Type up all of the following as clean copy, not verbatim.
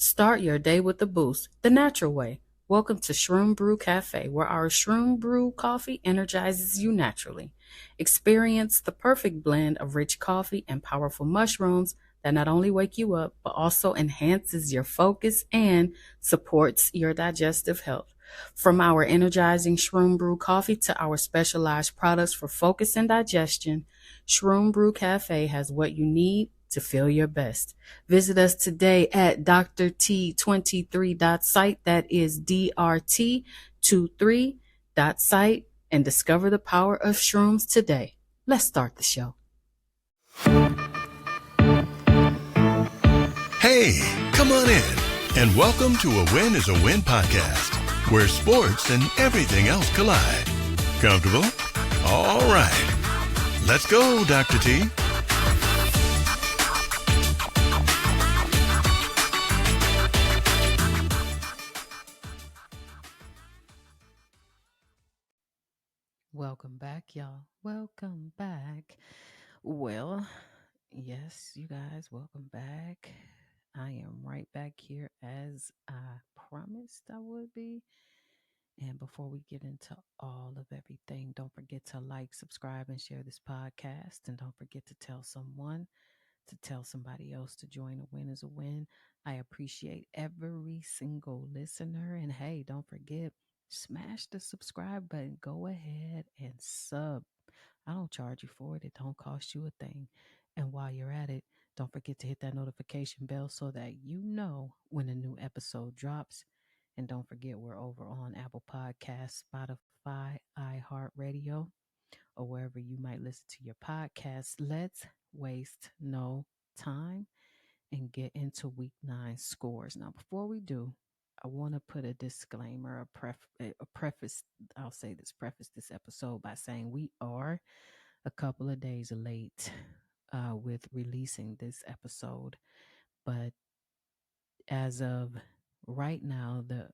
Start your day with a boost, the natural way. Welcome to Shroom Brew Cafe, where our Shroom Brew coffee energizes you naturally. Experience the perfect blend of rich coffee and powerful mushrooms that not only wake you up, but also enhances your focus and supports your digestive health. From our energizing Shroom Brew coffee to our specialized products for focus and digestion, Shroom Brew Cafe has what you need to feel your best. Visit us today at Dr. T23.site, that is DRT23.site, and discover the power of shrooms today. Let's start the show. Hey, come on in and welcome to A Win is a Win podcast, where sports and everything else collide. Comfortable? All right. Let's go, Dr. T. Welcome back, y'all. Welcome back. Well, yes, you guys, welcome back. I am right back here as I promised I would be. And before we get into all of everything, don't forget to like, subscribe, and share this podcast. And don't forget to tell someone to tell somebody else to join. A win is a win. I appreciate every single listener. And hey, don't forget, smash the subscribe button. Go ahead and sub. I don't charge you for it. It don't cost you a thing. And while you're at it, don't forget to hit that notification bell so that you know when a new episode drops. And don't forget, we're over on Apple Podcasts, Spotify, iHeartRadio, or wherever you might listen to your podcast. Let's waste no time and get into week 9 scores. Now, before we do, I want to put a disclaimer, a preface. I'll say this, preface this episode by saying we are a couple of days late with releasing this episode, but as of right now, the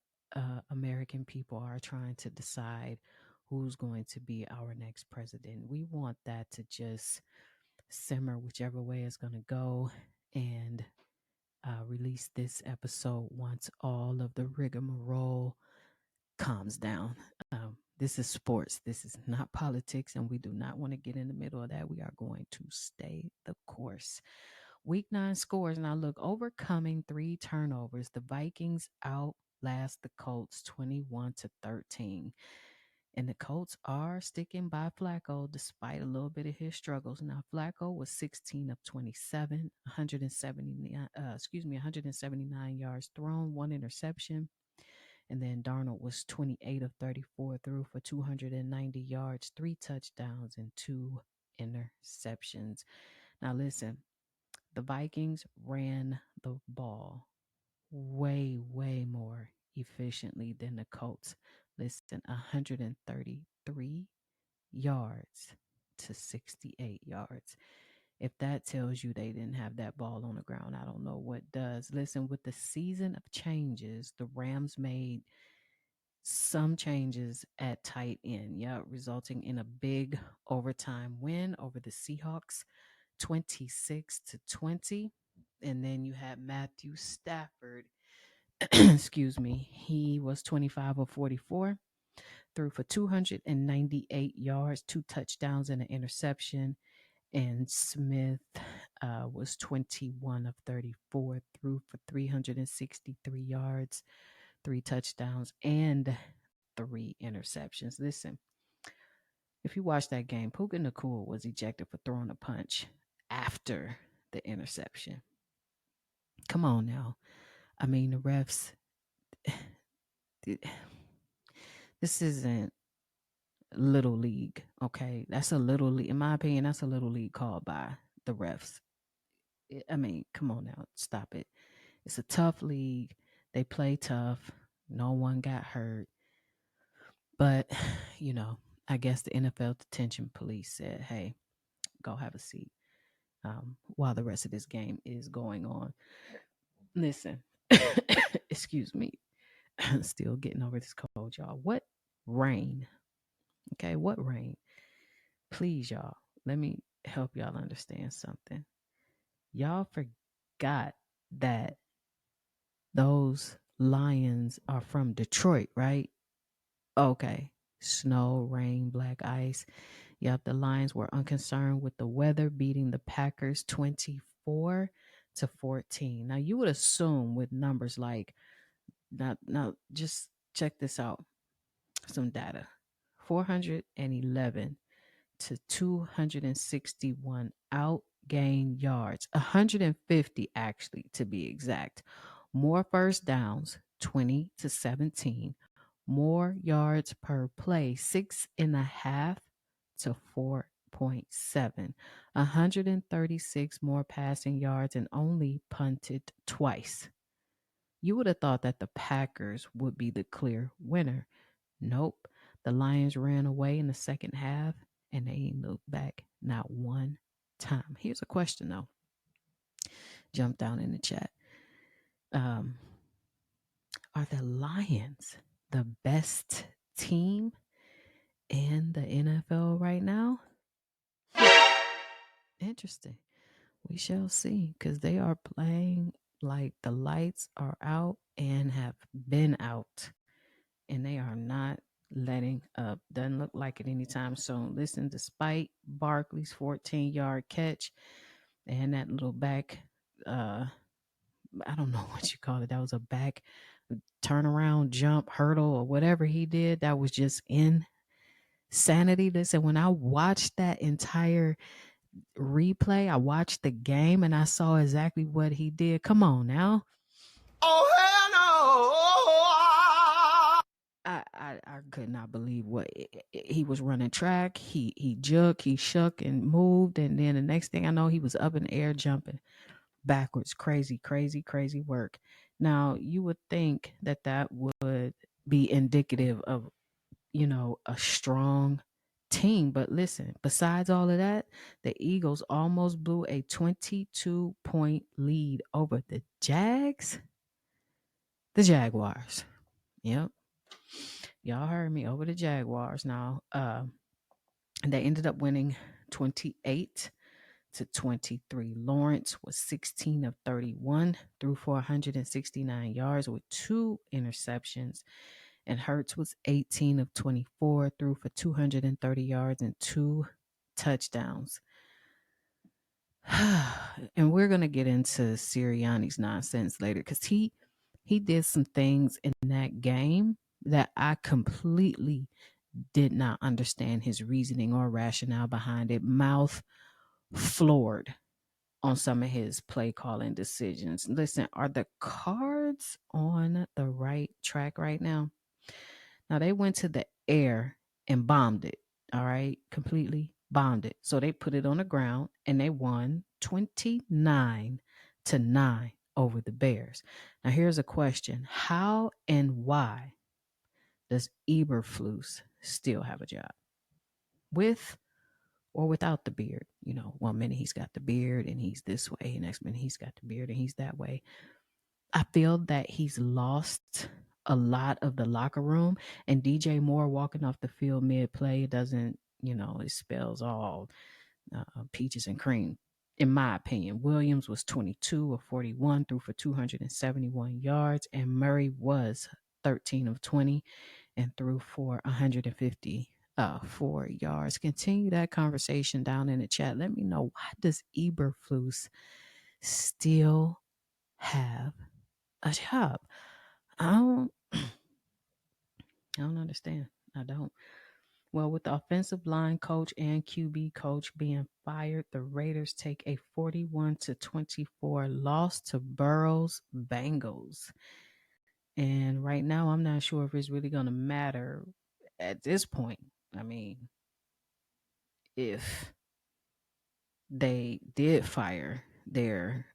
American people are trying to decide who's going to be our next president. We want that to just simmer whichever way it's going to go, and release this episode once all of the rigmarole calms down. This is sports. This is not politics, and we do not want to get in the middle of that. We are going to stay the course. Week 9 scores. Now, look, overcoming 3 turnovers, the Vikings outlast the Colts 21-13. And the Colts are sticking by Flacco despite a little bit of his struggles. Now, Flacco was 16 of 27, 179 yards thrown, 1 interception. And then Darnold was 28 of 34, threw for 290 yards, 3 touchdowns, and 2 interceptions. Now, listen, the Vikings ran the ball way, way more efficiently than the Colts. Listen, 133 yards to 68 yards. If that tells you they didn't have that ball on the ground, I don't know what does. Listen, with the season of changes, the Rams made some changes at tight end, resulting in a big overtime win over the Seahawks, 26-20. And then you had Matthew Stafford, excuse me, he was 25 of 44, threw for 298 yards, 2 touchdowns, and an interception. And Smith was 21 of 34, threw for 363 yards, 3 touchdowns, and 3 interceptions. Listen, if you watch that game, Puka Nakua was ejected for throwing a punch after the interception. Come on now. I mean, the refs, this isn't little league, okay? That's a little league. In my opinion, that's a little league called by the refs. I mean, come on now. Stop it. It's a tough league. They play tough. No one got hurt. But, I guess the NFL detention police said, hey, go have a seat while the rest of this game is going on. Listen, excuse me. Still getting over this cold, y'all. What rain? Okay, what rain? Please, y'all, let me help y'all understand something. Y'all forgot that those Lions are from Detroit, right? Okay. Snow, rain, black ice. Yep, the Lions were unconcerned with the weather, beating the Packers 24-14. Now, you would assume with numbers like, now just check this out, some data. 411 to 261 outgained yards, 150 actually to be exact. More first downs, 20-17. More yards per play, 6.5 to 4.7. 136 more passing yards and only punted twice. You would have thought that the Packers would be the clear winner. Nope. The Lions ran away in the second half and they ain't looked back not one time. Here's a question though. Jump down in the chat. Um, are the Lions the best team in the NFL right now? Interesting. We shall see because they are playing like the lights are out and have been out, and they are not letting up. Doesn't look like it anytime soon. Listen, despite Barkley's 14-yard catch and that little back, I don't know what you call it. That was a back turnaround, jump, hurdle, or whatever he did. That was just insanity. Listen, when I watched that entire replay, I watched the game and I saw exactly what he did. Come on now. Oh hell no! I could not believe what he was running track. He jugged, he shook and moved, and then the next thing I know, he was up in the air jumping backwards. Crazy, crazy, crazy work. Now you would think that that would be indicative of a strong team. But listen, besides all of that, the Eagles almost blew a 22-point lead over the Jaguars. Yep. Y'all heard me, over the Jaguars. Now, they ended up winning 28-23. Lawrence was 16 of 31, threw for 169 yards with 2 interceptions. And Hurts was 18 of 24, threw for 230 yards and 2 touchdowns. And we're going to get into Sirianni's nonsense later because he did some things in that game that I completely did not understand his reasoning or rationale behind it. Mouth floored on some of his play calling decisions. Listen, are the Cards on the right track right now? Now they went to the air and bombed it. All right, completely bombed it. So they put it on the ground and they won 29-9 over the Bears. Now here's a question: how and why does Eberflus still have a job, with or without the beard? One minute he's got the beard and he's this way, next minute he's got the beard and he's that way. I feel that he's lost a lot of the locker room, and DJ Moore walking off the field mid play doesn't, it spells all peaches and cream, in my opinion. Williams was 22 of 41, threw for 271 yards, and Murray was 13 of 20 and threw for 154 yards. Continue that conversation down in the chat. Let me know, why does Eberflus still have a job? I don't I don't understand. I don't. Well, with the offensive line coach and QB coach being fired, the Raiders take a 41-24 loss to Burrow's Bengals. And right now, I'm not sure if it's really going to matter at this point. I mean, if they did fire their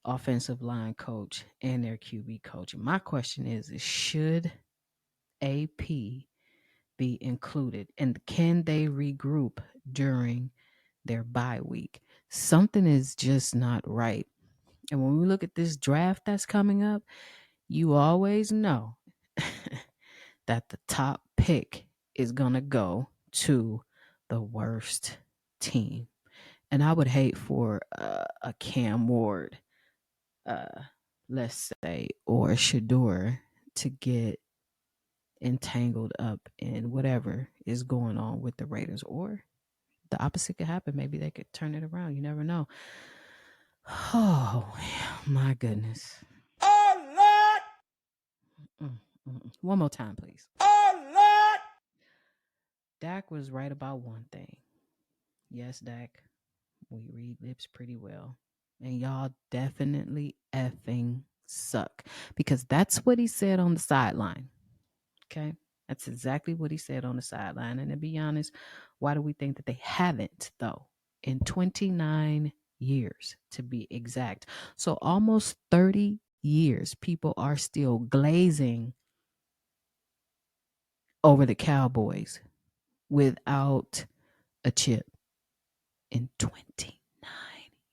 offensive line coach and their QB coach, my question is should AP be included, and can they regroup during their bye week? Something is just not right. And when we look at this draft that's coming up, you always know that the top pick is going to go to the worst team. And I would hate for a Cam Ward let's say, or Shador to get entangled up in whatever is going on with the Raiders, or the opposite could happen. Maybe they could turn it around. You never know. Oh, my goodness. Oh, Lord! One more time, please. Oh, Lord! Dak was right about one thing. Yes, Dak, we read lips pretty well. And y'all definitely effing suck. Because that's what he said on the sideline. Okay? That's exactly what he said on the sideline. And to be honest, why do we think that they haven't, though? In 29 years, to be exact. So almost 30 years, people are still glazing over the Cowboys without a chip in 29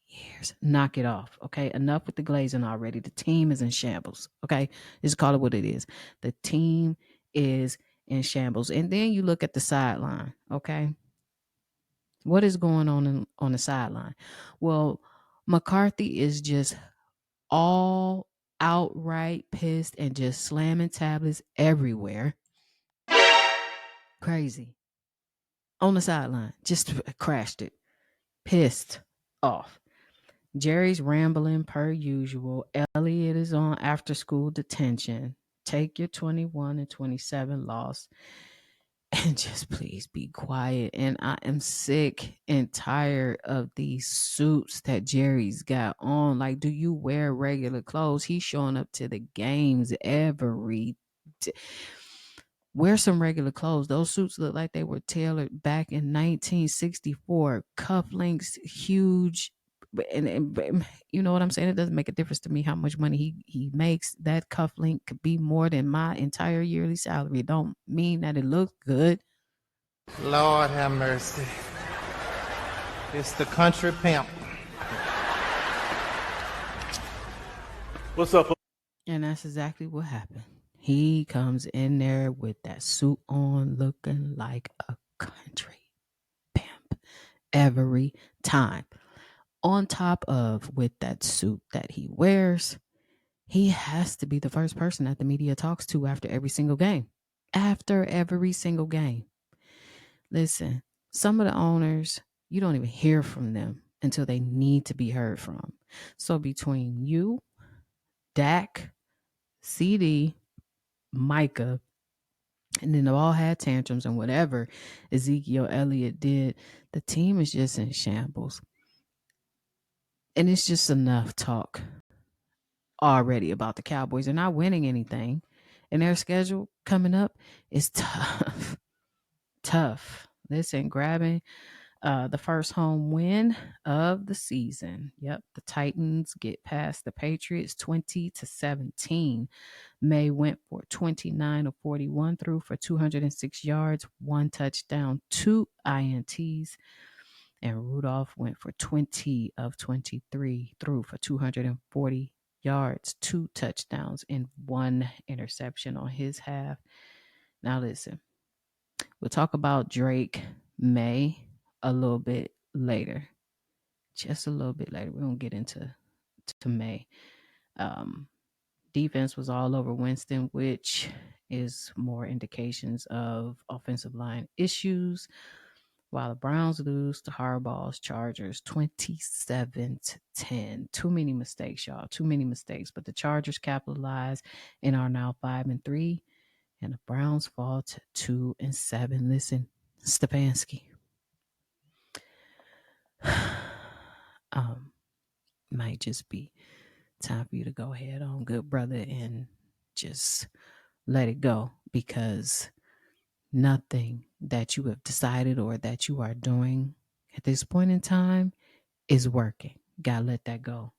years. Knock it off, okay? Enough with the glazing already. The team is in shambles, okay? Just call it what it is. The team is in shambles. And then you look at the sideline, okay? What is going on the sideline? Well, McCarthy is just all outright pissed and just slamming tablets everywhere. Crazy. On the sideline. Just crashed it. Pissed off. Jerry's rambling per usual. Elliot is on after school detention. Take your 21 and 27 loss and just please be quiet. And I am sick and tired of these suits that Jerry's got on. Like, do you wear regular clothes? He's showing up to the games every day. Wear some regular clothes. Those suits look like they were tailored back in 1964. Cufflinks, huge. And you know what I'm saying? It doesn't make a difference to me how much money he makes. That cufflink could be more than my entire yearly salary. It don't mean that it looks good. Lord have mercy. It's the country pimp. What's up? And that's exactly what happened. He comes in there with that suit on looking like a country pimp every time. On top of with that suit that he wears, he has to be the first person that the media talks to after every single game. After every single game. Listen, some of the owners, you don't even hear from them until they need to be heard from. So between you, Dak, CD, Micah, and then they all had tantrums and whatever Ezekiel Elliott did, the team is just in shambles. And it's just enough talk already about the Cowboys. They're not winning anything. And their schedule coming up is tough. Tough. Listen, grabbing the first home win of the season. Yep, the Titans get past the Patriots 20-17. May went for 29 of 41, threw for 206 yards, 1 touchdown, 2 INTs. And Rudolph went for 20 of 23, threw for 240 yards, 2 touchdowns, and 1 interception on his half. Now, listen, we'll talk about Drake May a little bit later. Just a little bit later. We're going to get into May. Defense was all over Winston, which is more indications of offensive line issues. While the Browns lose to Harbaugh's Chargers 27-10. Too many mistakes, y'all. Too many mistakes. But the Chargers capitalize and are now 5-3. And the Browns fall to 2-7. Listen, Stefanski. Might just be time for you to go ahead on, good brother, and just let it go, because nothing that you have decided or that you are doing at this point in time is working. Gotta let that go.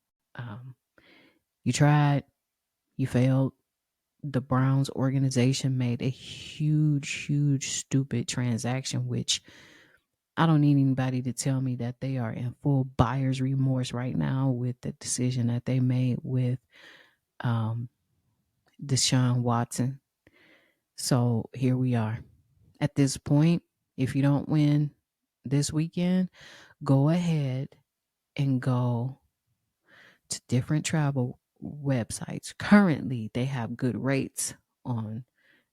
You tried, you failed. The Browns organization made a huge, stupid transaction, which I don't need anybody to tell me that they are in full buyer's remorse right now with the decision that they made with Deshaun Watson. So here we are. At this point, if you don't win this weekend, go ahead and go to different travel websites. Currently, they have good rates on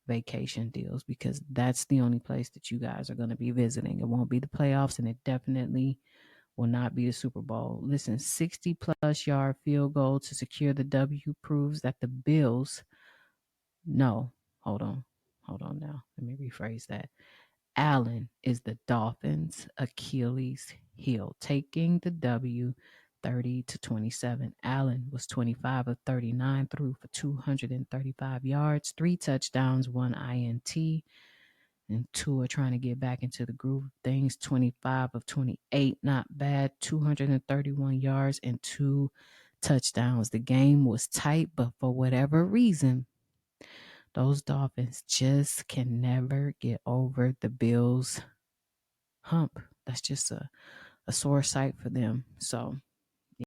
vacation deals because that's the only place that you guys are going to be visiting. It won't be the playoffs, and it definitely will not be the Super Bowl. Listen, 60 plus yard field goal to secure the W proves that the Bills, no, hold on, hold on now. Let me rephrase that. Allen is the Dolphins' Achilles heel, taking the W 30-27. Allen was 25 of 39, threw for 235 yards, 3 touchdowns, 1 INT. And two are trying to get back into the groove of things. 25 of 28, not bad. 231 yards and 2 touchdowns. The game was tight, but for whatever reason, those Dolphins just can never get over the Bills' hump. That's just a sore sight for them. So,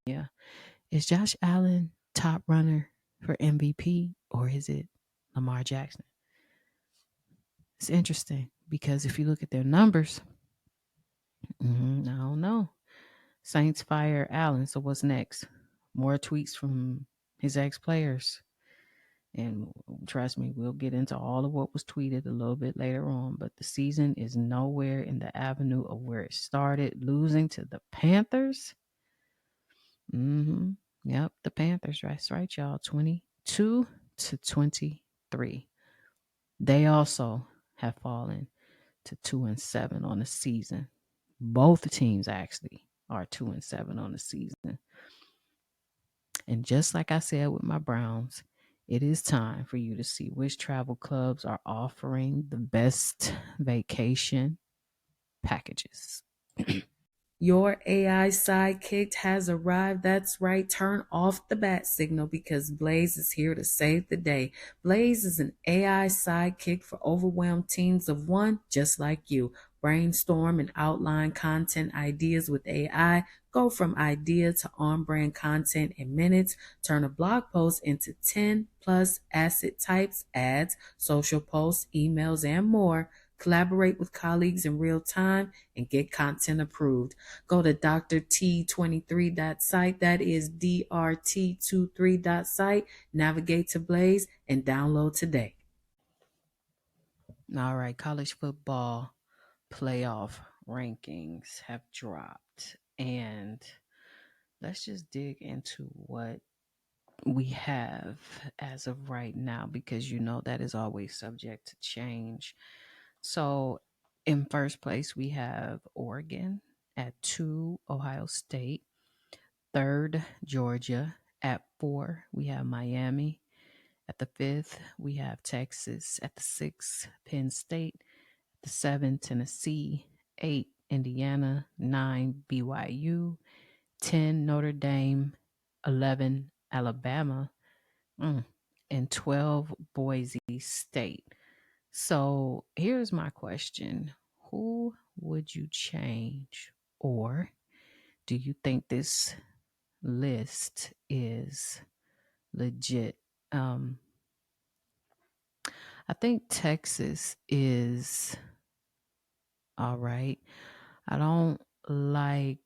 yeah. Is Josh Allen top runner for MVP or is it Lamar Jackson? It's interesting because if you look at their numbers, I don't know. Saints fire Allen. So what's next? More tweets from his ex players. And trust me, we'll get into all of what was tweeted a little bit later on. But the season is nowhere in the avenue of where it started, losing to the Panthers. Yep, the Panthers. That's right, y'all. 22-23. They also have fallen to 2-7 on the season. Both teams actually are 2-7 on the season. And just like I said with my Browns, it is time for you to see which travel clubs are offering the best vacation packages. Your AI sidekick has arrived. That's right. Turn off the bat signal because Blaze is here to save the day. Blaze is an AI sidekick for overwhelmed teams of one just like you. Brainstorm and outline content ideas with AI. Go from idea to on-brand content in minutes. Turn a blog post into 10 plus asset types, ads, social posts, emails, and more. Collaborate with colleagues in real time and get content approved. Go to drT23.site. That is DRT23.site. Navigate to Blaze and download today. All right, college football playoff rankings have dropped. And let's just dig into what we have as of right now because you know that is always subject to change. So, in first place, we have Oregon at 2, Ohio State. Third, Georgia at 4. We have Miami. At the 5th, we have Texas. At the 6th, Penn State. At the 7th, Tennessee. 8, Indiana. 9, BYU. 10, Notre Dame. 11, Alabama. And 12, Boise State. So here's my question. Who would you change? Or do you think this list is legit? I think Texas is all right. I don't like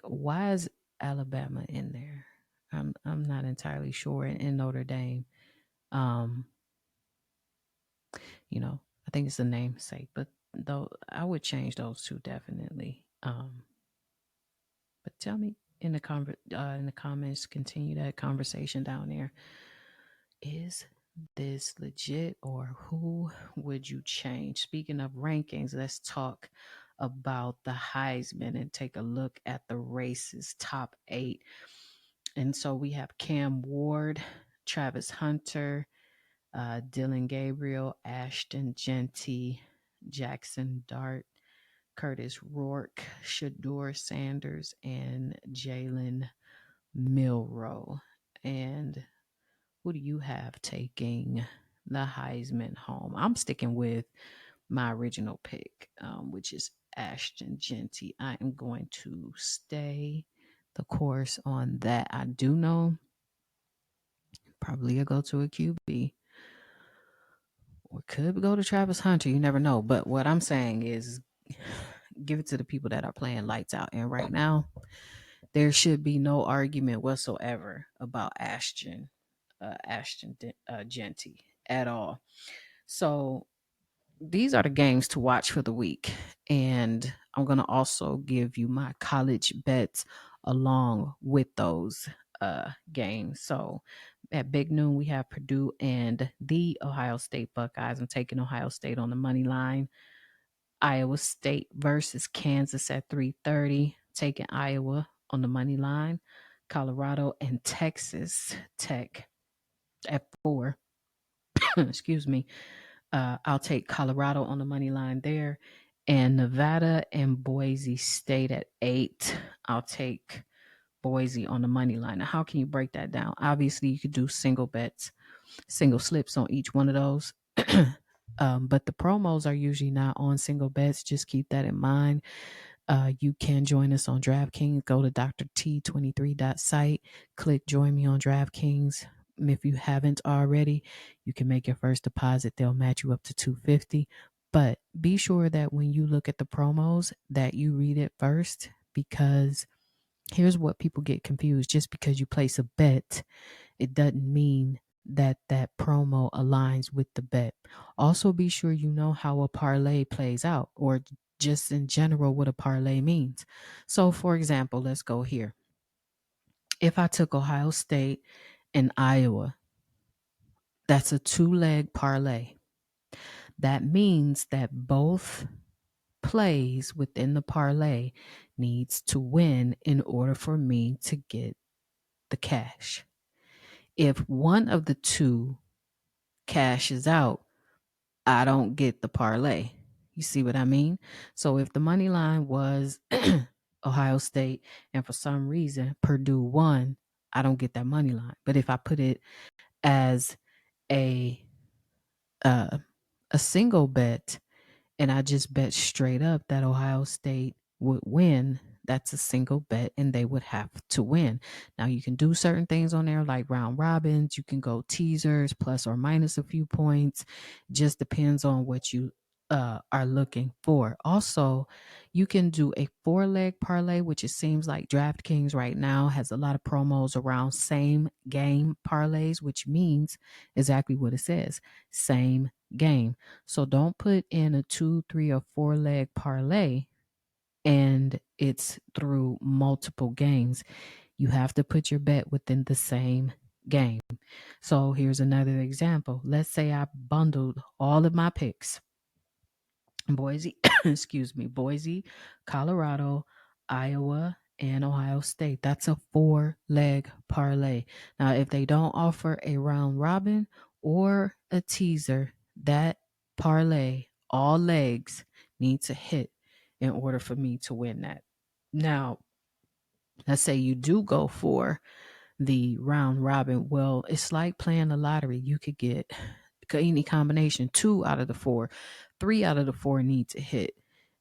why is Alabama in there? I'm not entirely sure. In Notre Dame, I think it's the namesake, but though I would change those two definitely. But tell me in the comments, continue that conversation down there. Is this legit or who would you change? Speaking of rankings, let's talk about the Heisman and take a look at the race's top 8. And so we have Cam Ward, Travis Hunter, Dylan Gabriel, Ashton Genty, Jackson Dart, Curtis Rourke, Shador Sanders, and Jalen Milroe. And who do you have taking the Heisman home? I'm sticking with my original pick, which is Ashton Genty. I am going to stay the course on that. I do know probably a go to a QB. Or could go to Travis Hunter. You never know. But what I'm saying is give it to the people that are playing lights out. And right now, There should be no argument whatsoever about Genty at all. So these are the games to watch for the week. And I'm going to also give you my college bets along with those games. So at Big Noon, we have Purdue and the Ohio State Buckeyes. I'm taking Ohio State on the money line. Iowa State versus Kansas at 3:30. Taking Iowa on the money line. Colorado and Texas Tech at 4. Excuse me. I'll take Colorado on the money line there. And Nevada and Boise State at 8. I'll take Boise on the money line. Now, how can you break that down? Obviously, you could do single bets, single slips on each one of those. But the promos are usually not on single bets. Just keep that in mind. You can join us on DraftKings. Go to drT23.site, click join me on DraftKings. If you haven't already, you can make your first deposit. They'll match you up to $250. But be sure that when you look at the promos that you read it first, because here's what people get confused. Just because you place a bet, it doesn't mean that that promo aligns with the bet. Also, be sure you know how a parlay plays out, or just in general what a parlay means. So, for example, let's go here. If I took Ohio State and Iowa, that's a 2-leg parlay. That means that both plays within the parlay needs to win in order for me to get the cash. If one of the two cashes out, I don't get the parlay. You see what I mean? So if the money line was Ohio State and for some reason Purdue won, I don't get that money line. But if I put it as a uh, a single bet, and I just bet straight up that Ohio State would win, that's a single bet and they would have to win. Now, you can do certain things on there like round robins. You can go teasers plus or minus a few points. Just depends on what you are looking for. Also, you can do a 4-leg parlay, which it seems like DraftKings right now has a lot of promos around same game parlays, which means exactly what it says, same game. So don't put in a 2, 3, or 4-leg parlay and it's through multiple games. You have to put your bet within the same game. So here's another example. Let's say I bundled all of my picks. Boise, Boise, Colorado, Iowa, and Ohio State. That's a 4-leg parlay. Now, if they don't offer a round robin or a teaser, that parlay, all legs need to hit in order for me to win that. Now, let's say you do go for the round robin. Well, it's like playing the lottery. You could get any combination, 2 out of the 4, 3 out of the 4 need to hit.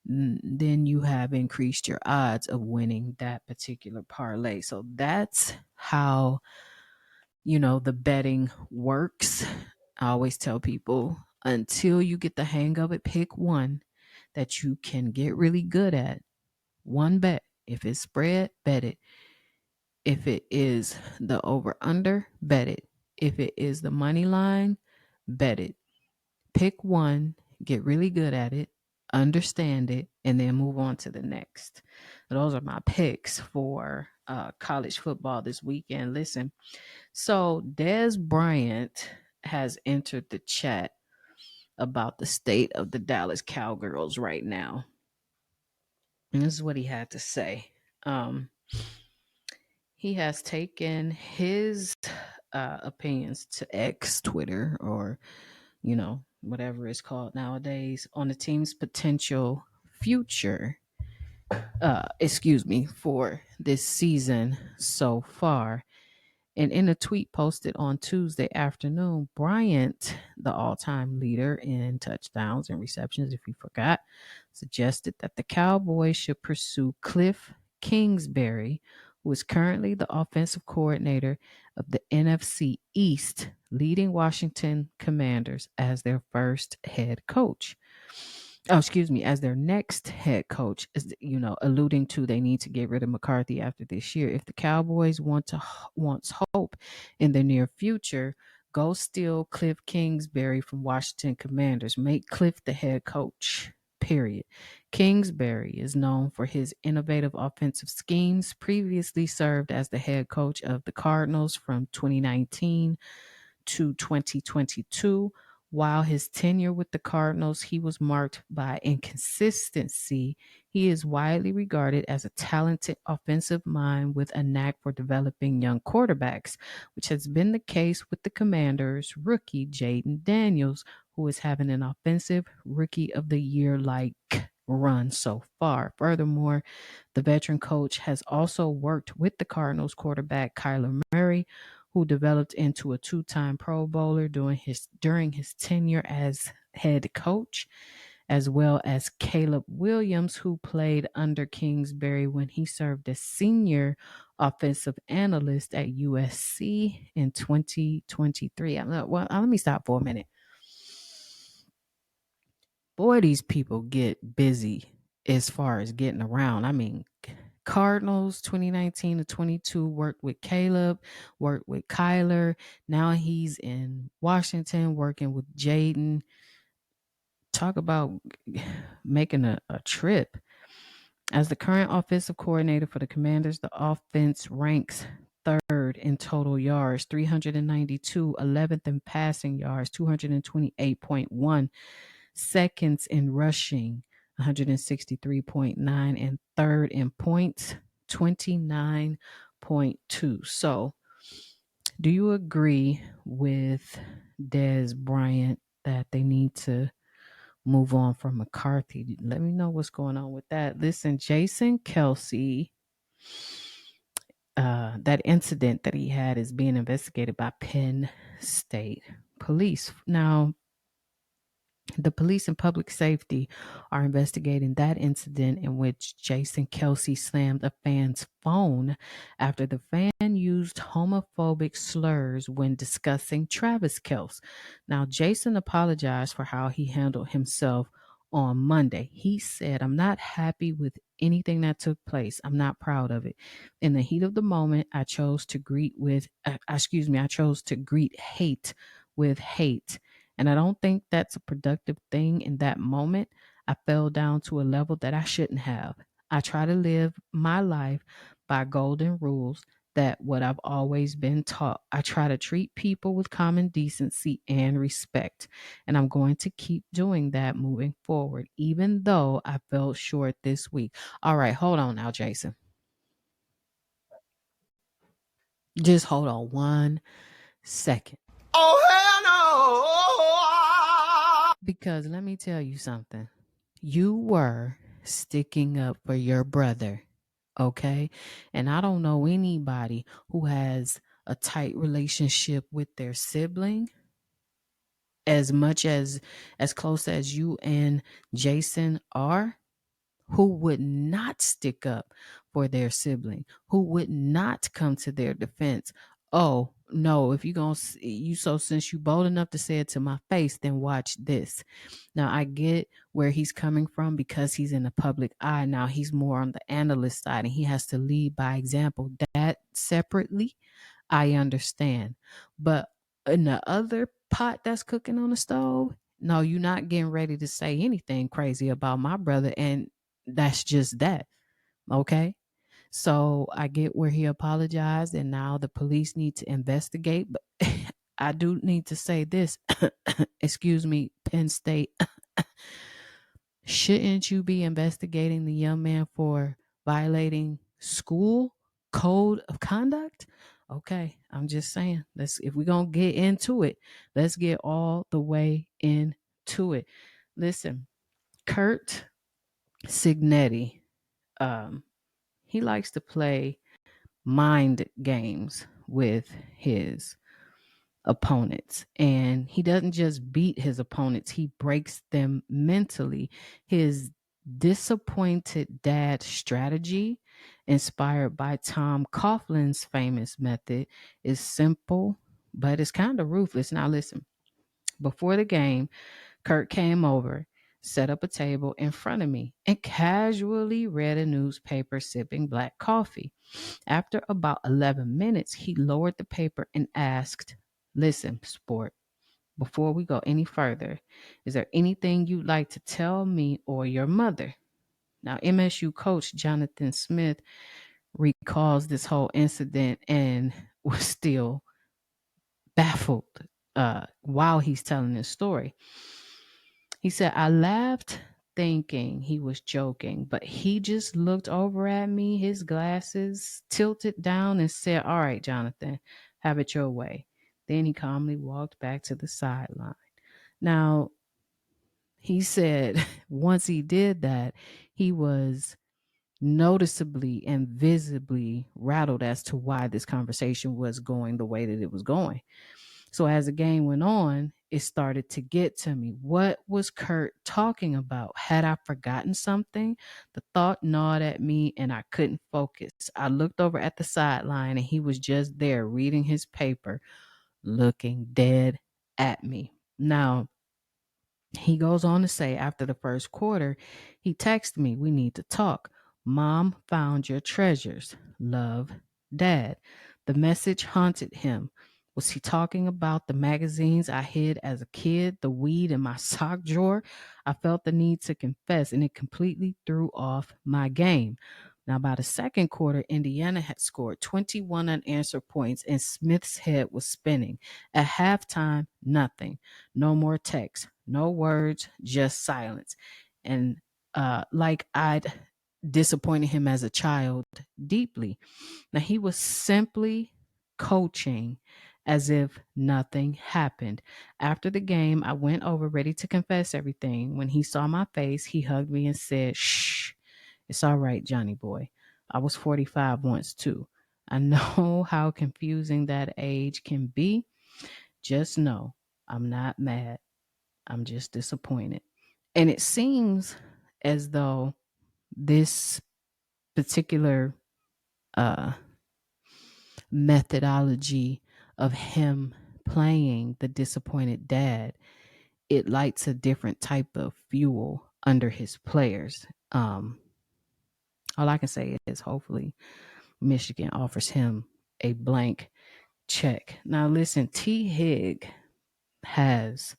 Then you have increased your odds of winning that particular parlay. So that's how, the betting works. I always tell people, until you get the hang of it, pick one that you can get really good at. One bet. If it's spread, bet it. If it is the over under, bet it. If it is the money line, bet it. Pick one, get really good at it, understand it, and then move on to the next. Those are my picks for college football this weekend. Listen, so Des Bryant has entered the chat about the state of the Dallas Cowgirls right now. And this is what he had to say. He has taken his opinions to X, Twitter, or, whatever it's called nowadays, on the team's potential future, for this season so far. And in a tweet posted on Tuesday afternoon, Bryant, the all-time leader in touchdowns and receptions, if you forgot, suggested that the Cowboys should pursue Cliff Kingsbury, who is currently the offensive coordinator of the NFC East, leading Washington Commanders as their first head coach. as their next head coach, is, alluding to they need to get rid of McCarthy after this year. If the Cowboys wants hope in the near future, go steal Cliff Kingsbury from Washington Commanders. Make Cliff the head coach. Period. Kingsbury is known for his innovative offensive schemes. Previously served as the head coach of the Cardinals from 2019 to 2022. While his tenure with the Cardinals, he was marked by inconsistency. He is widely regarded as a talented offensive mind with a knack for developing young quarterbacks, which has been the case with the Commanders' rookie Jaden Daniels, who is having an offensive rookie of the year like run so far. Furthermore, the veteran coach has also worked with the Cardinals quarterback Kyler Murray, who developed into a two-time Pro Bowler during his tenure as head coach, as well as Caleb Williams, who played under Kingsbury when he served as senior offensive analyst at USC in 2023. Well, let me stop for a minute. Boy, these people get busy as far as getting around. I mean, Cardinals 2019 to 22 worked with Caleb, worked with Kyler. Now he's in Washington working with Jaden. Talk about making a trip. As the current offensive coordinator for the Commanders, the offense ranks third in total yards, 392, 11th in passing yards, 228.1 seconds in rushing, 163.9, and third in points, 29.2. So, do you agree with Des Bryant that they need to move on from McCarthy? Let me know what's going on with that. Listen, Jason Kelce, that incident that he had is being investigated by Penn State Police. Now, the police and public safety are investigating that incident in which Jason Kelce slammed a fan's phone after the fan used homophobic slurs when discussing Travis Kelce. Now, Jason apologized for how he handled himself on Monday. He said, "I'm not happy with anything that took place. I'm not proud of it. In the heat of the moment, I chose to greet hate with hate. And I don't think that's a productive thing in that moment. I fell down to a level that I shouldn't have. I try to live my life by golden rules that what I've always been taught. I try to treat people with common decency and respect. And I'm going to keep doing that moving forward, even though I fell short this week." All right, hold on now, Jason. Just hold on 1 second. Oh, hell no! Because let me tell you something. You were sticking up for your brother, okay? And I don't know anybody who has a tight relationship with their sibling as much as close as you and Jason are, who would not stick up for their sibling, who would not come to their defense. Oh, no, if you're going to, since you bold enough to say it to my face, then watch this. Now, I get where he's coming from because he's in the public eye. Now, he's more on the analyst side and he has to lead by example. That separately, I understand. But in the other pot that's cooking on the stove, no, you're not getting ready to say anything crazy about my brother. And that's just that. Okay. So I get where he apologized and now the police need to investigate. But I do need to say this. Excuse me, Penn State. Shouldn't you be investigating the young man for violating school code of conduct? Okay, I'm just saying. If we're gonna get into it, let's get all the way into it. Listen, Kurt Signetti, he likes to play mind games with his opponents. And he doesn't just beat his opponents, he breaks them mentally. His disappointed dad strategy, inspired by Tom Coughlin's famous method, is simple, but it's kind of ruthless. Now, listen, before the game, Kurt came over, set up a table in front of me, and casually read a newspaper, sipping black coffee. After about 11 minutes, he lowered the paper and asked, "Listen, sport, before we go any further, is there anything you'd like to tell me or your mother?" Now, MSU coach Jonathan Smith recalls this whole incident and was still baffled while he's telling this story. He said, "I laughed thinking he was joking, but he just looked over at me, his glasses tilted down, and said, 'All right, Jonathan, have it your way.' Then he calmly walked back to the sideline." Now, he said once he did that, he was noticeably and visibly rattled as to why this conversation was going the way that it was going. So as the game went on, it started to get to me. What was Kurt talking about? Had I forgotten something? The thought gnawed at me and I couldn't focus. I looked over at the sideline and he was just there reading his paper, looking dead at me. Now, he goes on to say after the first quarter, he texted me, "We need to talk. Mom found your treasures. Love, Dad." The message haunted him. Was he talking about the magazines I hid as a kid, the weed in my sock drawer? I felt the need to confess, and it completely threw off my game. Now, by the second quarter, Indiana had scored 21 unanswered points, and Smith's head was spinning. At halftime, nothing. No more text, no words, just silence. And like I'd disappointed him as a child deeply. Now he was simply coaching as if nothing happened. After the game, I went over ready to confess everything. When he saw my face, he hugged me and said, "Shh, it's all right, Johnny boy. I was 45 once too. I know how confusing that age can be. Just know I'm not mad. I'm just disappointed." And it seems as though this particular uh, methodology of him playing the disappointed dad, it lights a different type of fuel under his players. All I can say is hopefully Michigan offers him a blank check. Now, listen, T. Hig has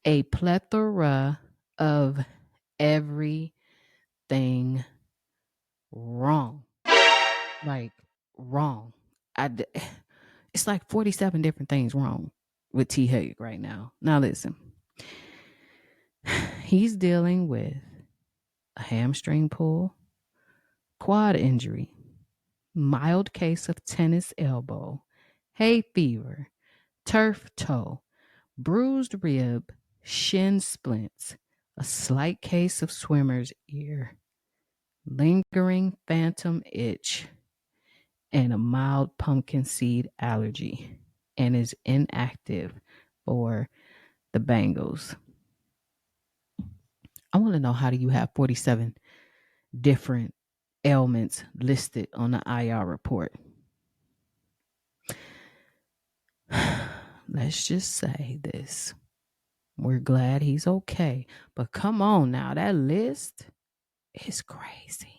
a plethora of everything wrong. Like, wrong. It's like 47 different things wrong with T. Hig right now. Now, listen, he's dealing with a hamstring pull, quad injury, mild case of tennis elbow, hay fever, turf toe, bruised rib, shin splints, a slight case of swimmer's ear, lingering phantom itch, and a mild pumpkin seed allergy, and is inactive for the Bengals. I want to know, how do you have 47 different ailments listed on the IR report? Let's just say this. We're glad he's okay. But come on now, that list is crazy.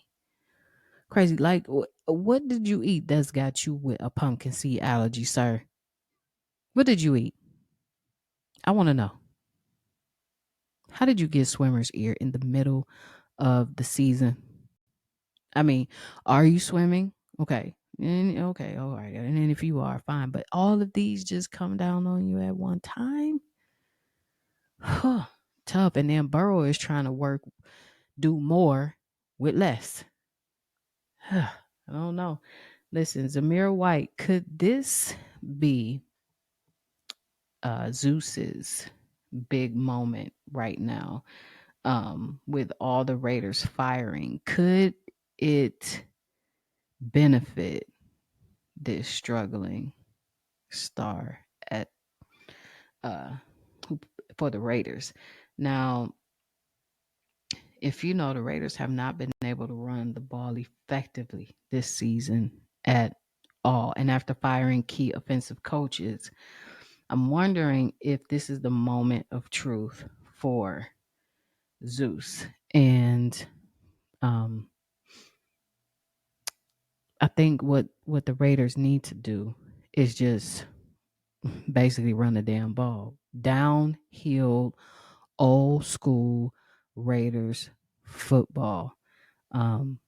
Crazy. Like, what did you eat that's got you with a pumpkin seed allergy, sir? What did you eat? I want to know. How did you get swimmer's ear in the middle of the season? I mean, are you swimming? Okay. Okay, all right. And then if you are, fine. But all of these just come down on you at one time? Huh. Tough. And then Burrow is trying to do more with less. I don't know. Listen, Zamir White, could this be Zeus's big moment right now? With all the Raiders firing, could it benefit this struggling star at uh for the Raiders? Now, if you know, the Raiders have not been able to run the ball effectively this season at all. And after firing key offensive coaches, I'm wondering if this is the moment of truth for Zeus. And um, I think what the Raiders need to do is just basically run the damn ball. Downhill, old school Raiders football. Um,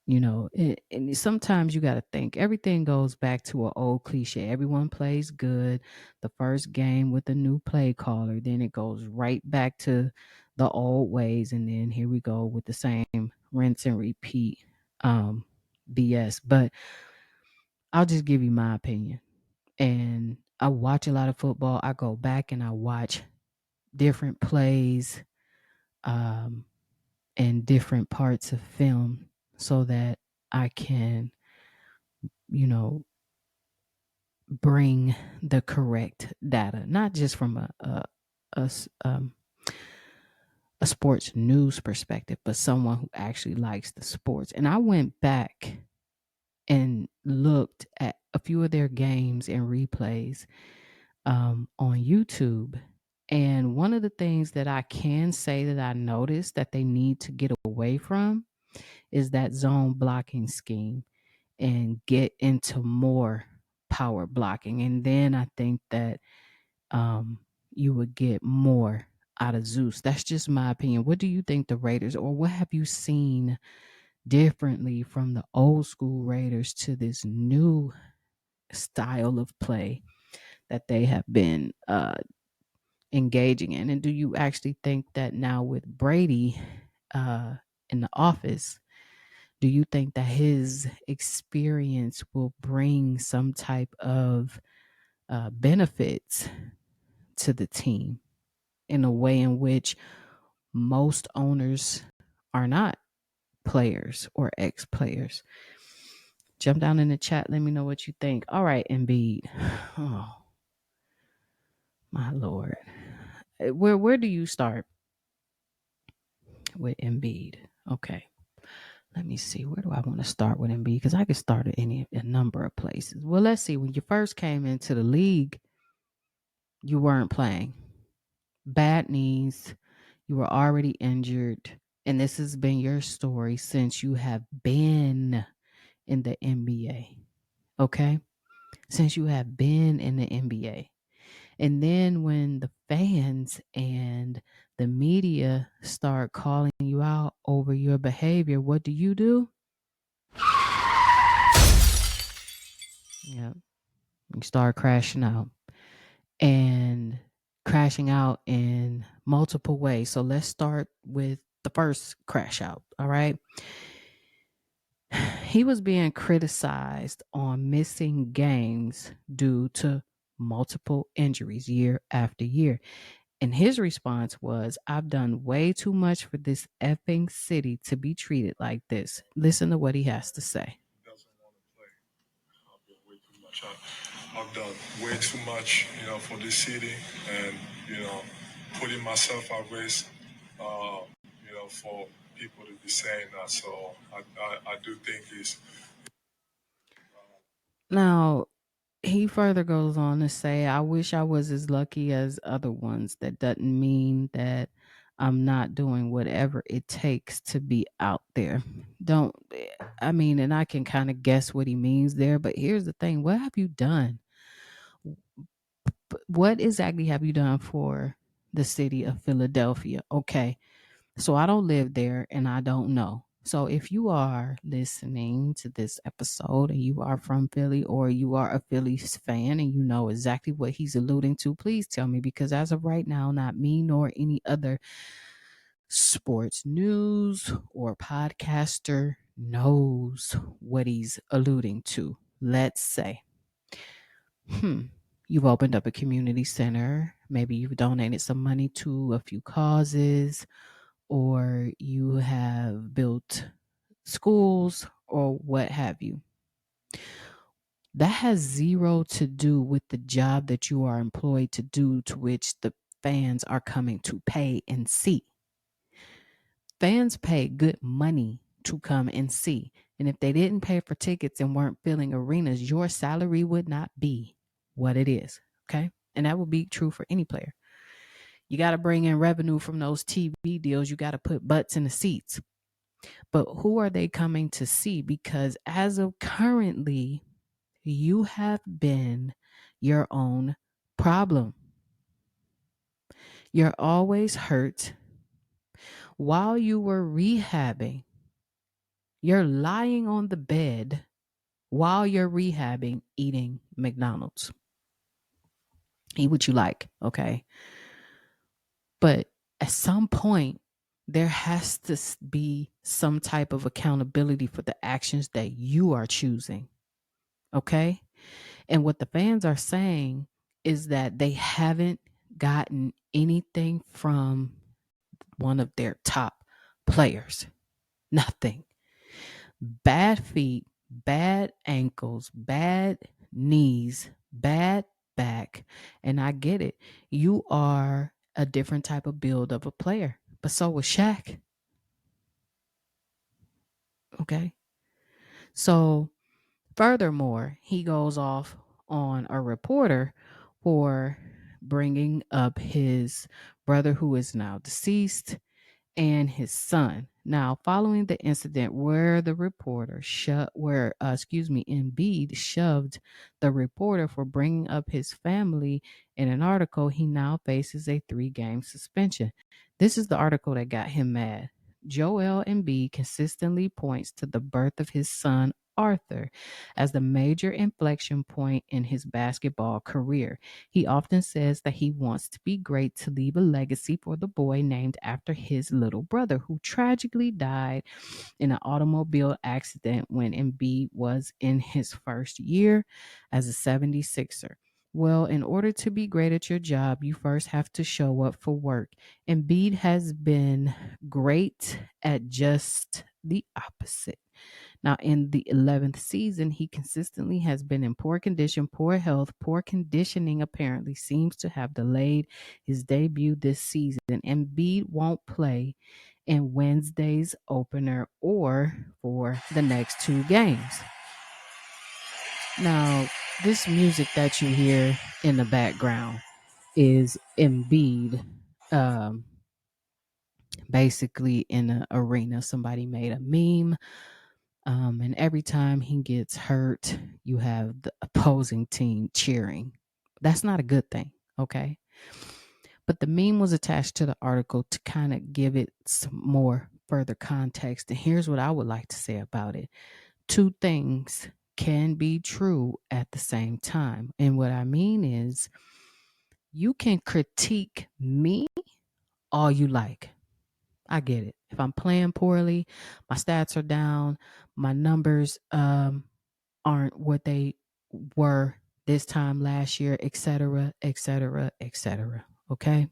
and sometimes you got to think everything goes back to an old cliche. Everyone plays good the first game with a new play caller, then it goes right back to the old ways, and then here we go with the same rinse and repeat um, BS. But I'll just give you my opinion. And I watch a lot of football. I go back and I watch different plays um, and different parts of film so that I can, you know, bring the correct data, not just from a sports news perspective, but someone who actually likes the sports. And I went back and looked at a few of their games and replays on YouTube. And one of the things that I can say that I noticed that they need to get away from is that zone blocking scheme and get into more power blocking. And then I think that um, you would get more out of Zeus. That's just my opinion. What do you think the Raiders, or what have you seen differently from the old school Raiders to this new style of play that they have been engaging in? And do you actually think that now with Brady uh, in the office, do you think that his experience will bring some type of benefits to the team in a way in which most owners are not players or ex players? Jump down in the chat. Let me know what you think. All right, Embiid. Oh, my Lord. Where do you start with Embiid? Okay. Let me see. Where do I want to start with Embiid? Because I could start at a number of places. Well, let's see. When you first came into the league, you weren't playing. Bad knees. You were already injured. And this has been your story since you have been in the NBA. Okay? Since you have been in the NBA. And then when the fans and the media start calling you out over your behavior, what do? Yeah, you start crashing out and crashing out in multiple ways. So let's start with the first crash out. All right. He was being criticized on missing games due to multiple injuries year after year. And his response was, I've done way too much for this effing city to be treated like this. Listen to what he has to say. Doesn't want to play. I've been way too much. I've done way too much, for this city, and putting myself at risk, for people to be saying that. So I do think it's. Now, he further goes on to say, I wish I was as lucky as other ones. That doesn't mean that I'm not doing whatever it takes to be out there. Don't, I mean, and I can kind of guess what he means there, but here's the thing. What have you done? What exactly have you done for the city of Philadelphia? Okay. So I don't live there and I don't know. So if you are listening to this episode and you are from Philly or you are a Phillies fan and you know exactly what he's alluding to, please tell me, because as of right now, not me nor any other sports news or podcaster knows what he's alluding to. Let's say, you've opened up a community center. Maybe you've donated some money to a few causes, or you have built schools or what have you. That has zero to do with the job that you are employed to do, to which the fans are coming to pay and see. Fans pay good money to come and see. And if they didn't pay for tickets and weren't filling arenas, your salary would not be what it is. Okay. And that would be true for any player. You got to bring in revenue from those TV deals. You got to put butts in the seats. But who are they coming to see? Because as of currently, you have been your own problem. You're always hurt. While you were rehabbing, you're lying on the bed while you're rehabbing, eating McDonald's. Eat what you like, okay? But at some point, there has to be some type of accountability for the actions that you are choosing, okay? And what the fans are saying is that they haven't gotten anything from one of their top players. Nothing. Bad feet, bad ankles, bad knees, bad back. And I get it. You are a different type of build of a player. But so was Shaq. Okay. So furthermore, he goes off on a reporter for bringing up his brother who is now deceased and his son. Now, following the incident where the reporter Embiid shoved the reporter for bringing up his family in an article, he now faces a 3-game suspension. This is the article that got him mad. Joel Embiid consistently points to the birth of his son Arthur as the major inflection point in his basketball career. He often says that he wants to be great to leave a legacy for the boy named after his little brother, who tragically died in an automobile accident when Embiid was in his first year as a 76er. Well, in order to be great at your job, you first have to show up for work. Embiid has been great at just the opposite. Now, in the 11th season, he consistently has been in poor condition, poor health. Poor conditioning apparently seems to have delayed his debut this season. Embiid won't play in Wednesday's opener or for the next 2 games. Now, this music that you hear in the background is Embiid basically in an arena. Somebody made a meme. And every time he gets hurt, you have the opposing team cheering. That's not a good thing, okay? But the meme was attached to the article to kind of give it some more further context. And here's what I would like to say about it. 2 things can be true at the same time. And what I mean is, you can critique me all you like. I get it. If I'm playing poorly, my stats are down, my numbers aren't what they were this time last year, etc., etc., etc. Okay?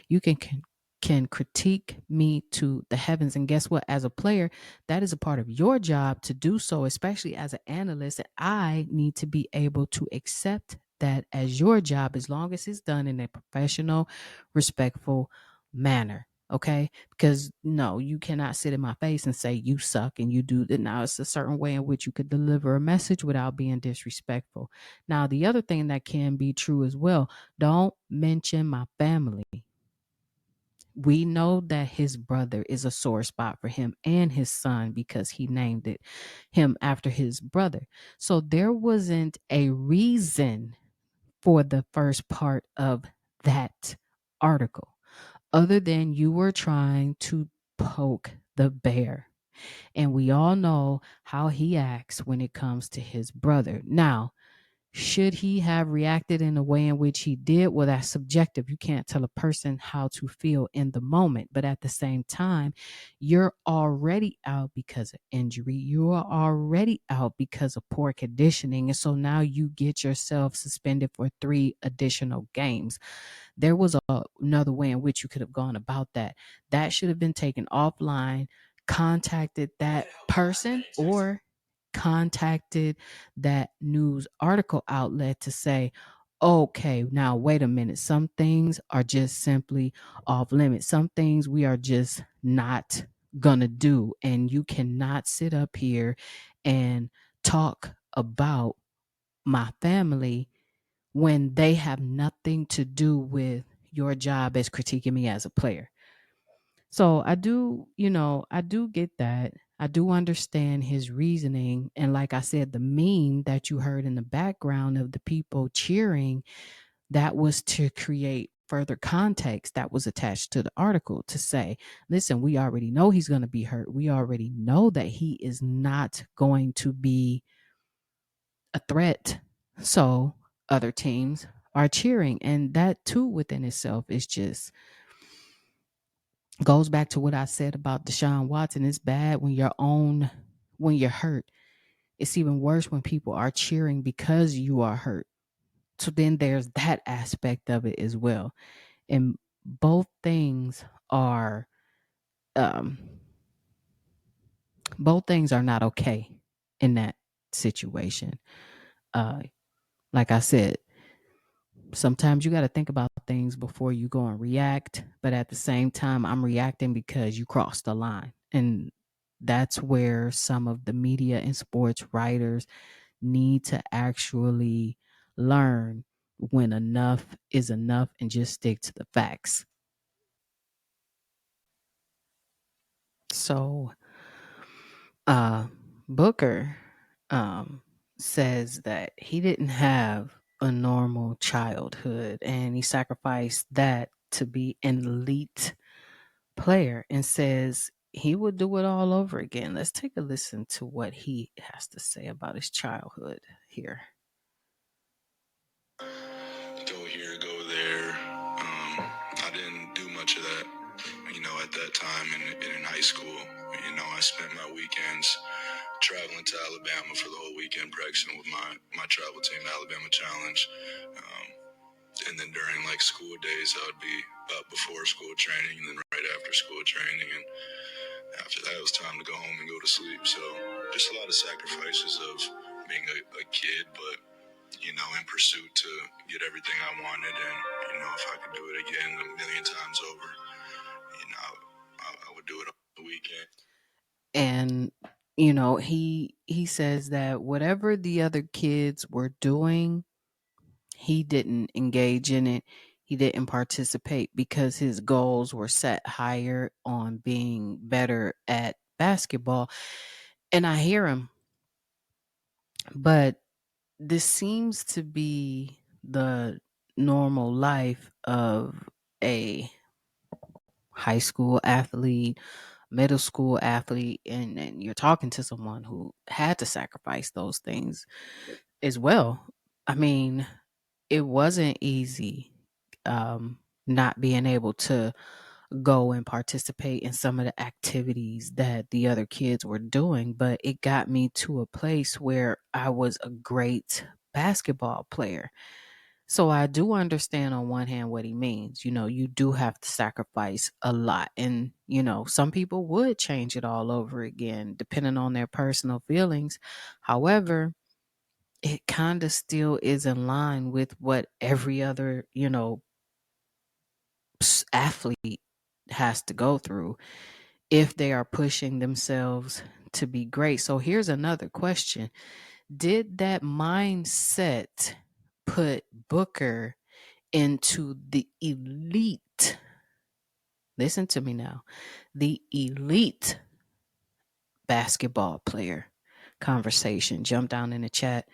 You can critique me to the heavens, and guess what? As a player, that is a part of your job to do so, especially as an analyst. And I need to be able to accept that as your job, as long as it's done in a professional, respectful manner. Okay, because no, you cannot sit in my face and say you suck and you do that. Now, it's a certain way in which you could deliver a message without being disrespectful. Now, the other thing that can be true as well, don't mention my family. We know that his brother is a sore spot for him and his son because he named it him after his brother. So there wasn't a reason for the first part of that article other than you were trying to poke the bear. And we all know how he acts when it comes to his brother. Now, should he have reacted in a way in which he did? Well, that's subjective. You can't tell a person how to feel in the moment. But at the same time, you're already out because of injury. You are already out because of poor conditioning. And so now you get yourself suspended for 3 additional games. There was another way in which you could have gone about that. That should have been taken offline, contacted that person, or contacted that news article outlet to say, okay, now wait a minute. Some things are just simply off limits. Some things we are just not gonna do. And you cannot sit up here and talk about my family when they have nothing to do with your job as critiquing me as a player. So I do, I do get that. I do understand his reasoning. And like I said, the meme that you heard in the background of the people cheering, that was to create further context that was attached to the article to say, listen, we already know he's going to be hurt. We already know that he is not going to be a threat. So other teams are cheering. And that too within itself is just goes back to what I said about Deshaun Watson. It's bad when you're hurt. It's even worse when people are cheering because you are hurt. So then there's that aspect of it as well. And both things are um both things are not okay in that situation. Uh like I said, sometimes you got to think about things before you go and react, but at the same time I'm reacting because you crossed the line. And that's where some of the media and sports writers need to actually learn when enough is enough and just stick to the facts. So uh Booker um says that he didn't have a normal childhood and he sacrificed that to be an elite player and says he would do it all over again. Let's take a listen to what he has to say about his childhood here. Go here, go there. I didn't do much of that, at that time in high school. I spent my weekends traveling to Alabama for the whole weekend, practicing with my travel team, Alabama Challenge. Um, and then during like school days, I would be up before school training and then right after school training. And after that, it was time to go home and go to sleep. So just a lot of sacrifices of being a kid, but in pursuit to get everything I wanted. And, if I could do it again a million times over, I would do it on the weekend. And he says that whatever the other kids were doing, he didn't engage in it. He didn't participate because his goals were set higher on being better at basketball. And I hear him, but this seems to be the normal life of a high school athlete, middle school athlete, and you're talking to someone who had to sacrifice those things as well. I mean, it wasn't easy not being able to go and participate in some of the activities that the other kids were doing, but it got me to a place where I was a great basketball player. So I do understand on one hand what he means. You do have to sacrifice a lot. And, some people would change it all over again, depending on their personal feelings. However, it kind of still is in line with what every other, athlete has to go through if they are pushing themselves to be great. So here's another question. Did that mindset put Booker into the elite? Listen to me now. The elite basketball player conversation. Jump down in the chat.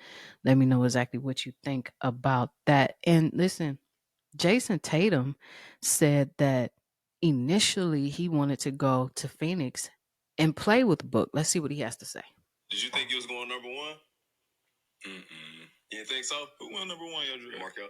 Let me know exactly what you think about that. And listen, Jason Tatum said that initially he wanted to go to Phoenix and play with Book. Let's see what he has to say. Did you think he was going number one? Mm-mm. You didn't think so? Who went number one yesterday? Markel.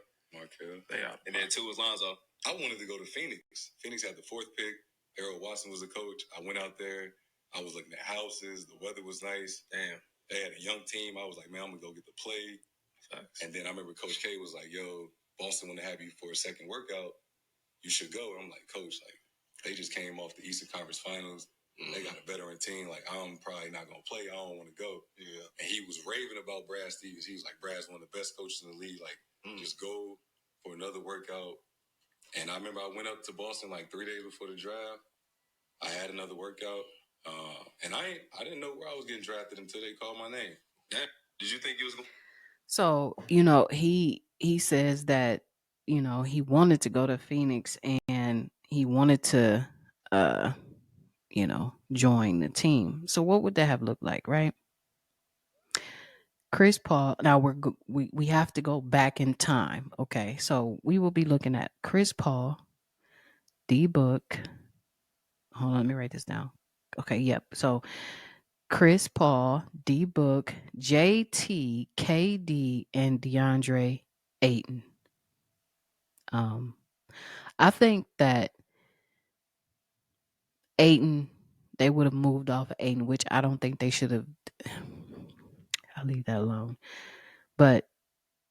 Yeah. And then two was Lonzo. I wanted to go to Phoenix. Phoenix had the fourth pick. Harold Watson was the coach. I went out there. I was looking at houses. The weather was nice. Damn. They had a young team. I was like, man, I'm going to go get the play. Facts. And then I remember Coach K was like, yo, Boston want to have you for a second workout. You should go. And I'm like, Coach, like, they just came off the Eastern Conference Finals. Mm-hmm. They got a veteran team. Like, I'm probably not going to play. I don't want to go. Yeah. And he was raving about Brad Stevens. He was like, Brad's one of the best coaches in the league. Like, just go for another workout. And I remember I went up to Boston like 3 days before the draft. I had another workout. And I didn't know where I was getting drafted until they called my name. Yeah. Did you think he was going? So, he says that he wanted to go to Phoenix and he wanted to, uh, join the team. So what would that have looked like, right? Chris Paul. Now we have to go back in time. Okay, so we will be looking at Chris Paul, D Book. Hold on, let me write this down. Okay, yep. So Chris Paul, D Book, JT, KD, and DeAndre Ayton. I think that Ayton, they would have moved off of Ayton, which I don't think they should have. I'll leave that alone. But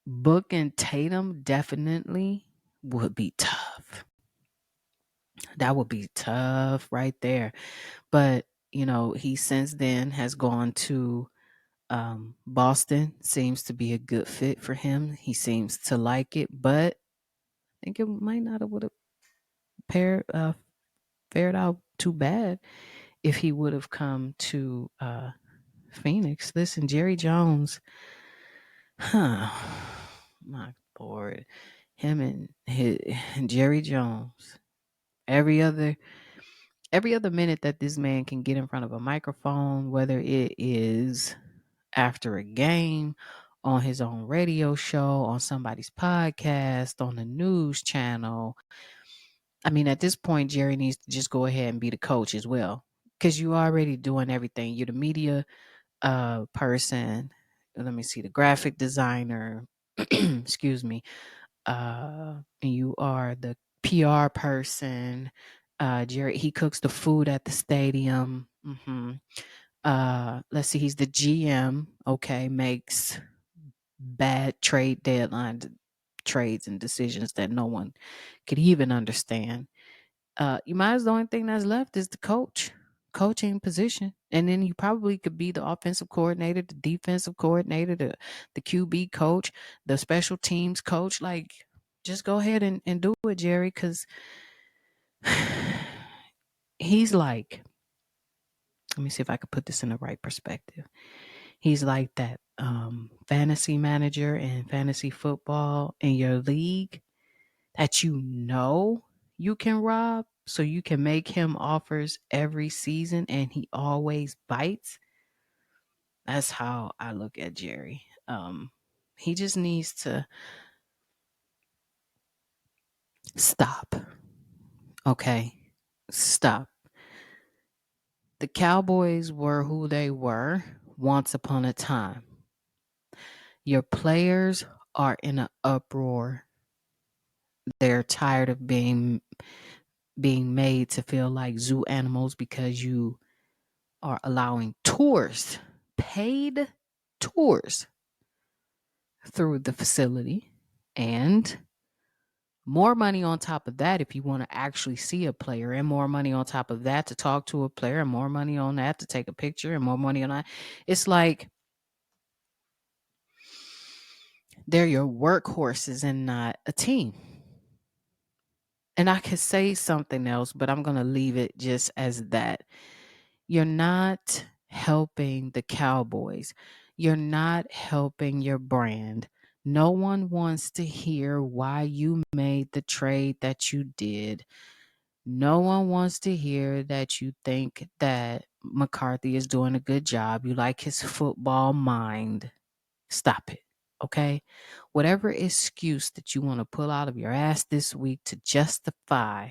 Book and Tatum definitely would be tough. That would be tough right there. But, he since then has gone to Boston. Seems to be a good fit for him. He seems to like it, but I think it might not have would have fared out too bad if he would have come to Phoenix. Listen, Jerry Jones, huh? My lord, him and Jerry Jones. Every other minute that this man can get in front of a microphone, whether it is after a game, on his own radio show, on somebody's podcast, on the news channel. I mean, at this point, Jerry needs to just go ahead and be the coach as well, because you're already doing everything. You're the media person. Let me see, the graphic designer. Excuse me. And you are the PR person. Jerry, he cooks the food at the stadium. Let's see, he's the GM. Okay, makes bad trade deadline trades and decisions that no one could even understand. You might as the only thing that's left is the coaching position. And then you probably could be the offensive coordinator, the defensive coordinator, the QB coach, the special teams coach. Like, just go ahead and do it, Jerry, because he's like, let me see if I could put this in the right perspective. He's like that fantasy manager in fantasy football in your league that you can rob, so you can make him offers every season and he always bites. That's how I look at Jerry. He just needs to stop. Okay? Stop. The Cowboys were who they were once upon a time. Your players are in an uproar. They're tired of being made to feel like zoo animals because you are allowing tours, paid tours through the facility, and more money on top of that if you want to actually see a player, and more money on top of that to talk to a player, and more money on that to take a picture, and more money on that. It's like they're your workhorses and not a team. And I could say something else, but I'm going to leave it just as that. You're not helping the Cowboys. You're not helping your brand. No one wants to hear why you made the trade that you did. No one wants to hear that you think that McCarthy is doing a good job. You like his football mind. Stop it. Okay? Whatever excuse that you want to pull out of your ass this week to justify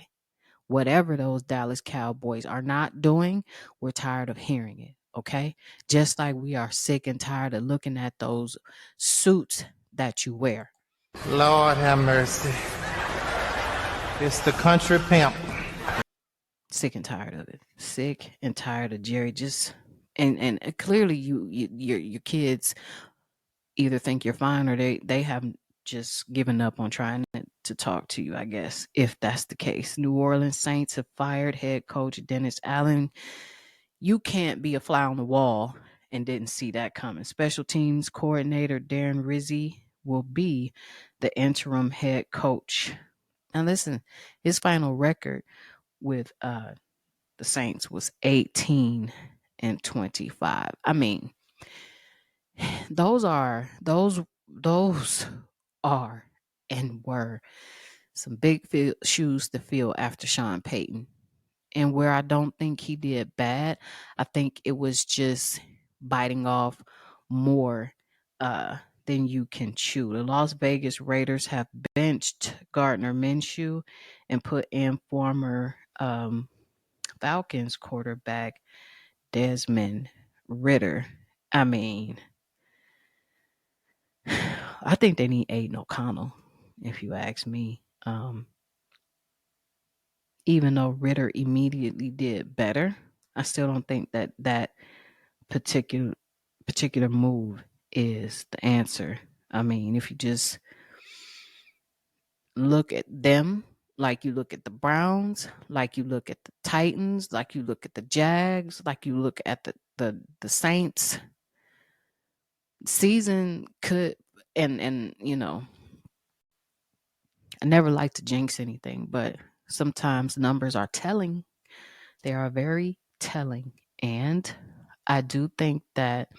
whatever those Dallas Cowboys are not doing, we're tired of hearing it. Okay? Just like we are sick and tired of looking at those suits that you wear. Lord have mercy. It's the country pimp. Sick and tired of it. Sick and tired of Jerry just and clearly your kids either think you're fine or they have just given up on trying to talk to you, I guess, if that's the case. New Orleans Saints have fired head coach Dennis Allen. You can't be a fly on the wall and didn't see that coming. Special teams coordinator Darren Rizzi will be the interim head coach. Now listen, his final record with the Saints was 18-25. I mean, those are and were some big shoes to fill after Sean Payton. And where I don't think he did bad, I think it was just biting off more than you can chew. The Las Vegas Raiders have benched Gardner Minshew and put in former Falcons quarterback Desmond Ritter. I mean, I think they need Aiden O'Connell, if you ask me. Even though Ritter immediately did better, I still don't think that particular move is the answer. I mean, if you just look at them like you look at the Browns, like you look at the Titans, like you look at the Jags, like you look at the Saints, season could and you know, I never like to jinx anything, but sometimes numbers are telling. They are very telling. And I do think that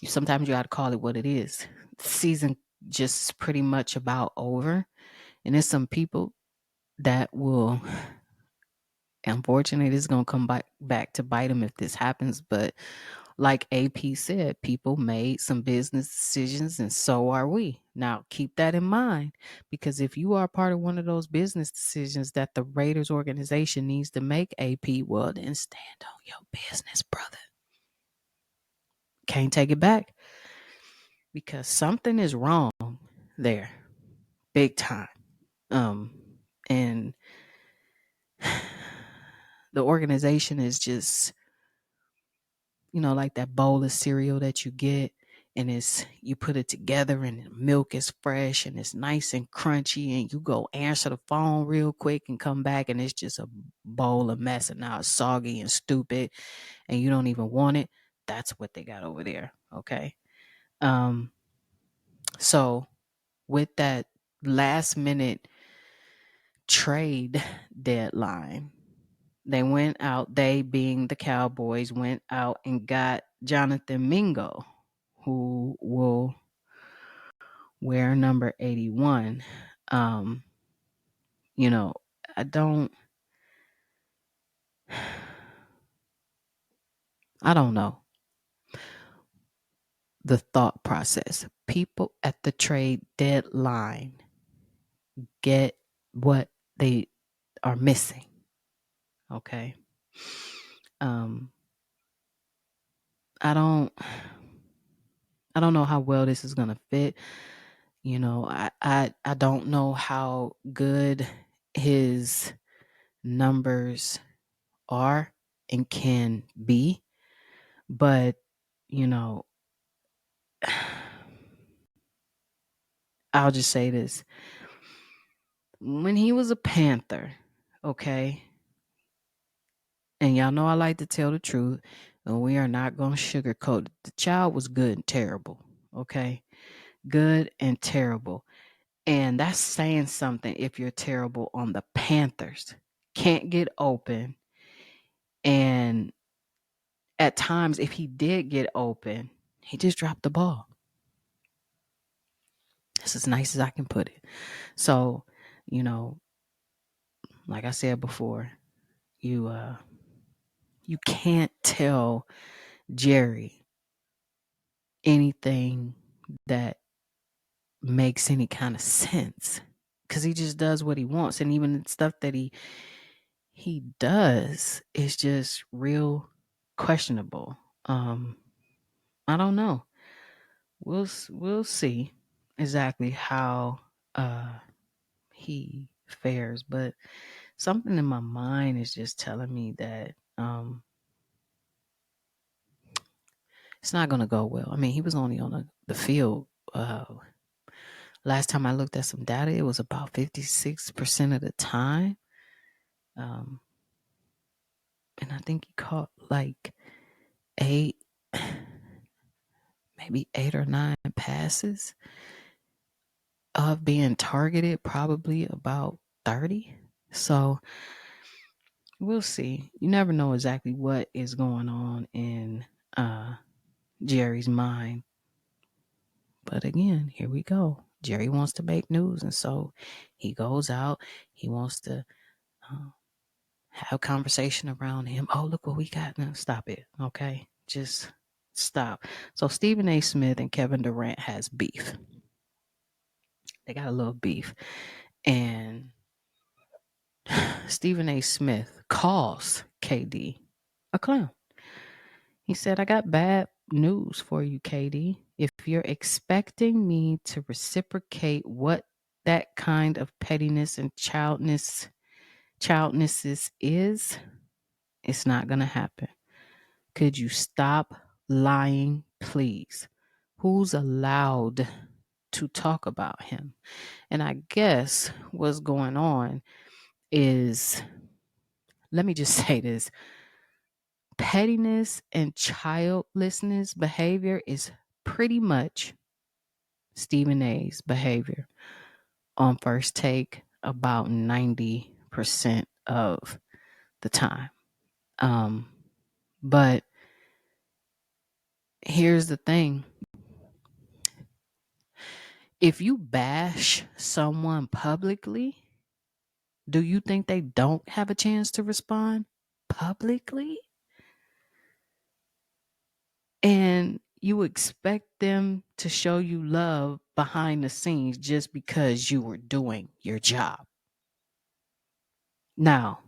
sometimes you got to call it what it is. The season just pretty much about over. And there's some people that will, unfortunately, this is going to come back to bite them if this happens. But like AP said, people made some business decisions, and so are we. Now, keep that in mind, because if you are part of one of those business decisions that the Raiders organization needs to make, AP, well, then stand on your business, brother. Can't take it back, because something is wrong there, big time. And the organization is just, like that bowl of cereal that you get, and you put it together and the milk is fresh and it's nice and crunchy, and you go answer the phone real quick and come back and it's just a bowl of mess, and now it's soggy and stupid and you don't even want it. That's what they got over there. Okay. So with that last minute trade deadline, they being the Cowboys, went out and got Jonathan Mingo, who will wear number 81. You know, I don't know the thought process. People at the trade deadline get what they are missing. Okay. I don't know how well this is gonna fit. I don't know how good his numbers are and can be, but I'll just say this. When he was a Panther, okay, and y'all know I like to tell the truth, and we are not going to sugarcoat it. The child was good and terrible, okay? Good and terrible. And that's saying something if you're terrible on the Panthers. Can't get open. And at times, if he did get open, he just dropped the ball. That's as nice as I can put it. So, like I said before, you can't tell Jerry anything that makes any kind of sense, because he just does what he wants, and even the stuff that he does is just real questionable. I don't know. We'll see exactly how he fares, but something in my mind is just telling me that it's not going to go well. I mean, he was only on the field. Last time I looked at some data, it was about 56% of the time. And I think he caught like maybe 8 or 9 passes of being targeted, probably about 30. So we'll see. You never know exactly what is going on in Jerry's mind. But again, here we go. Jerry wants to make news, and so he goes out. He wants to have conversation around him. Oh, look what we got now. Stop it, okay? Just stop. So Stephen A. Smith and Kevin Durant has beef. They got a little beef, and Stephen A. Smith calls KD a clown. He said, I got bad news for you, KD. If you're expecting me to reciprocate what that kind of pettiness and childness is, it's not going to happen. Could you stop lying, please? Who's allowed to talk about him? And I guess what's going on is, let me just say this, pettiness and childlessness behavior is pretty much Stephen A's behavior on First Take about 90% of the time. But here's the thing. If you bash someone publicly, do you think they don't have a chance to respond publicly? And you expect them to show you love behind the scenes just because you were doing your job. Now,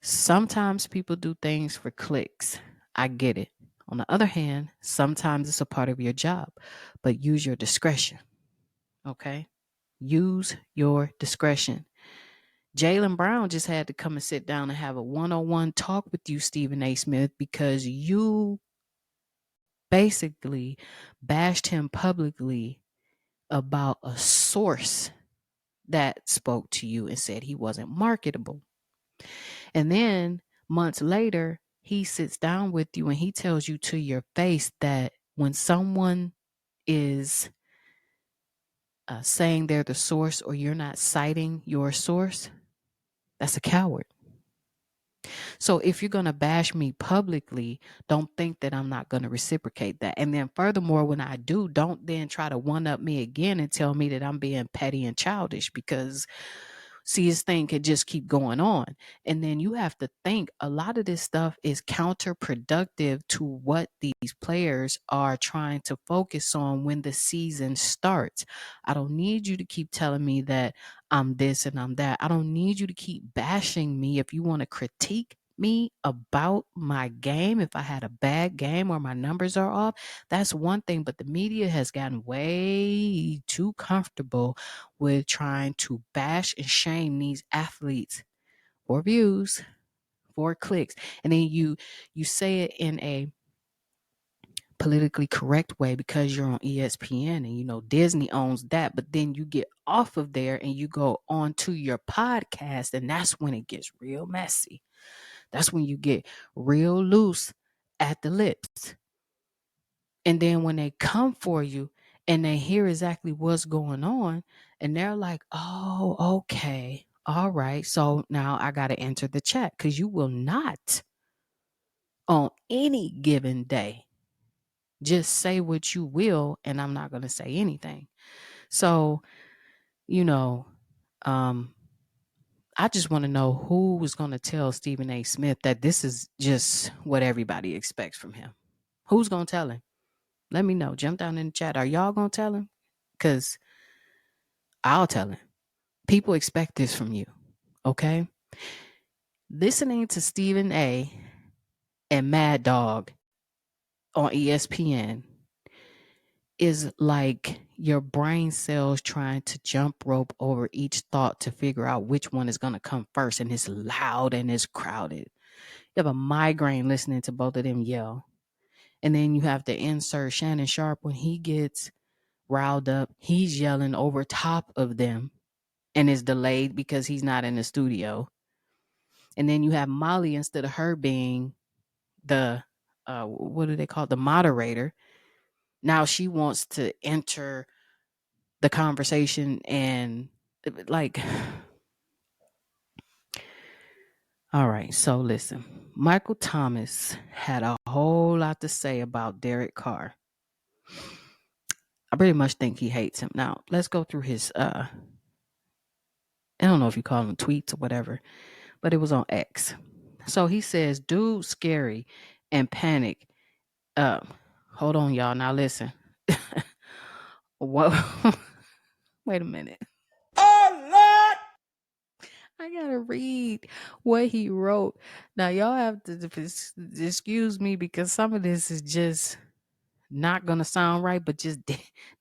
sometimes people do things for clicks. I get it. On the other hand, sometimes it's a part of your job, but use your discretion. Okay? Use your discretion. Jaylen Brown just had to come and sit down and have a one-on-one talk with you, Stephen A. Smith, because you basically bashed him publicly about a source that spoke to you and said he wasn't marketable. And then months later, he sits down with you and he tells you to your face that when someone is saying they're the source or you're not citing your source, that's a coward. So if you're going to bash me publicly, don't think that I'm not going to reciprocate that. And then furthermore, when I do, don't then try to one up me again and tell me that I'm being petty and childish, because see, this thing could just keep going on. And then you have to think a lot of this stuff is counterproductive to what these players are trying to focus on when the season starts. I don't need you to keep telling me that I'm this and I'm that. I don't need you to keep bashing me. If you want to critique me about my game, if I had a bad game or my numbers are off, that's one thing. But the media has gotten way too comfortable with trying to bash and shame these athletes for views, for clicks. And then you say it in a politically correct way because you're on ESPN and you know Disney owns that, but then you get off of there and you go on to your podcast, and that's when it gets real messy. That's when you get real loose at the lips. And then when they come for you and they hear exactly what's going on, and they're like, oh, okay, all right. So now I got to enter the chat, because you will not on any given day just say what you will, and I'm not going to say anything. So, you know, I just want to know who was going to tell Stephen A. Smith that this is just what everybody expects from him. Who's going to tell him? Let me know. Jump down in the chat. Are y'all going to tell him? Because I'll tell him. People expect this from you. Okay? Listening to Stephen A. and Mad Dog on ESPN is like your brain cells trying to jump rope over each thought to figure out which one is going to come first. And it's loud and it's crowded. You have a migraine listening to both of them yell. And then you have to insert Shannon Sharp when he gets riled up. He's yelling over top of them and is delayed because he's not in the studio. And then you have Molly, instead of her being the, what do they call it? The moderator. Now she wants to enter the conversation and like, all right. So listen, Michael Thomas had a whole lot to say about Derek Carr. I pretty much think he hates him. Now, let's go through his I don't know if you call them tweets or whatever, but it was on X. So he says, dude scary and panic. Uh hold on, y'all. Now listen. What wait a minute. I gotta read what he wrote. Now y'all have to excuse me because some of this is just not gonna sound right, but just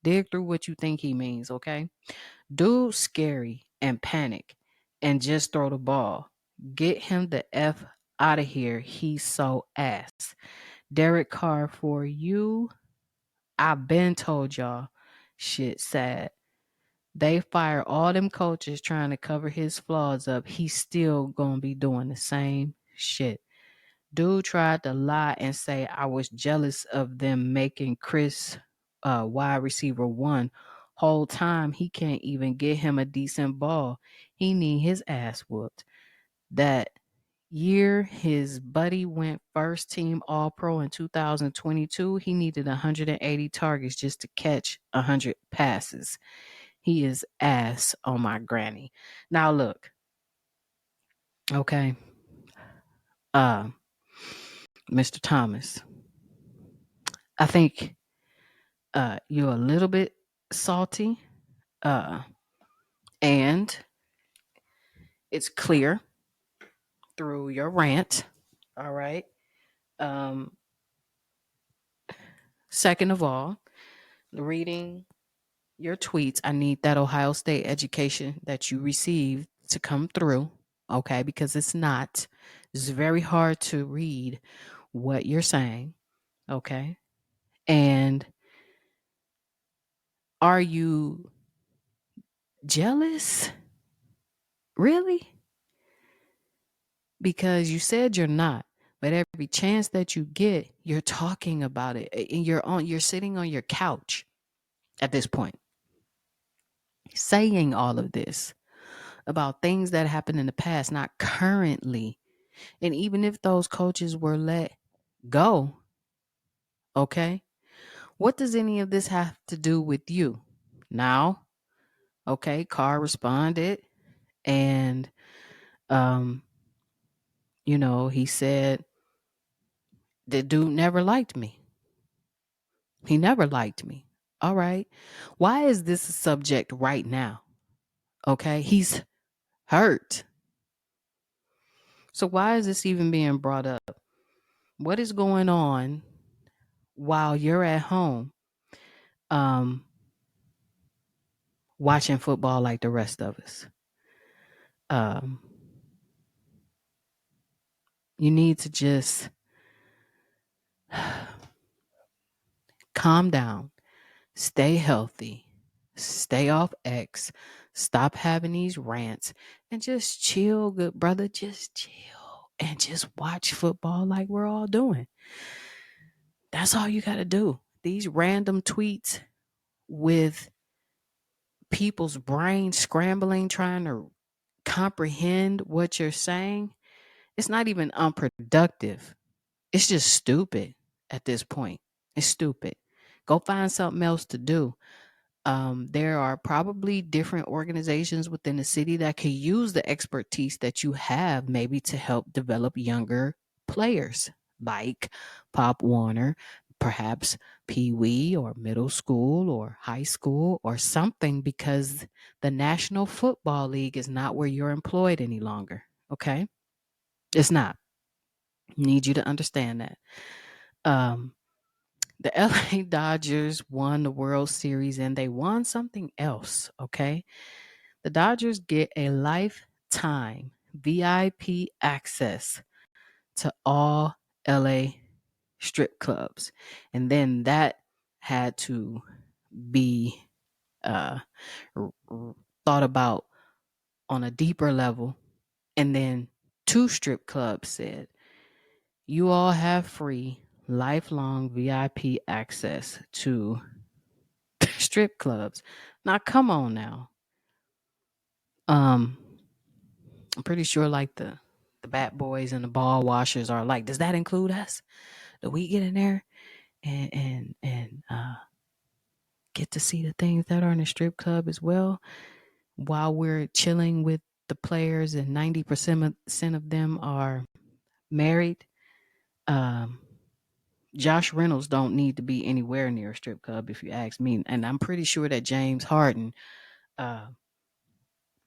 dig through what you think he means, okay? Dude scary and panic and just throw the ball. Get him the F out of here. He's so ass. Derek Carr for you. I been told y'all. Shit sad. They fire all them coaches trying to cover his flaws up. He's still gonna be doing the same shit. Dude tried to lie and say I was jealous of them making Chris wide receiver one. Whole time he can't even get him a decent ball. He need his ass whooped. That year his buddy went first team all pro in 2022, he needed 180 targets just to catch 100 passes. He is ass on my granny. Now look, okay, uh, Mr. Thomas, I think you're a little bit salty, uh, and it's clear through your rant. All right. Um, Second of all, reading your tweets, I need that Ohio State education that you received to come through. Okay, because it's very hard to read what you're saying. Okay. And are you jealous? Really? Because you said you're not. But every chance that you get, you're talking about it. And you're sitting on your couch at this point, saying all of this about things that happened in the past, not currently. And even if those coaches were let go, okay, what does any of this have to do with you? Now, okay, Carr responded and um, he said the dude never liked me. He never liked me. All right. Why is this a subject right now? Okay. He's hurt. So why is this even being brought up? What is going on while you're at home watching football like the rest of us? Um, you need to just calm down, stay healthy, stay off X, stop having these rants, and just chill, good brother. Just chill and just watch football like we're all doing. That's all you got to do. These random tweets with people's brains scrambling, trying to comprehend what you're saying, it's not even unproductive. It's just stupid at this point. It's stupid. Go find something else to do. There are probably different organizations within the city that could use the expertise that you have maybe to help develop younger players like Pop Warner, perhaps Pee Wee or middle school or high school or something, because the National Football League is not where you're employed any longer. Okay? It's not. Need you to understand that. Um, the LA Dodgers won the World Series and they won something else. Okay? The Dodgers get a lifetime VIP access to all LA strip clubs. And then that had to be uh, thought about on a deeper level. And then two strip clubs said, you all have free lifelong VIP access to strip clubs. Now, come on now. I'm pretty sure like the bat boys and the ball washers are like, does that include us? Do we get in there and get to see the things that are in the strip club as well while we're chilling with the players and 90% of them are married. Um, Josh Reynolds don't need to be anywhere near a strip club, if you ask me. And I'm pretty sure that James Harden uh,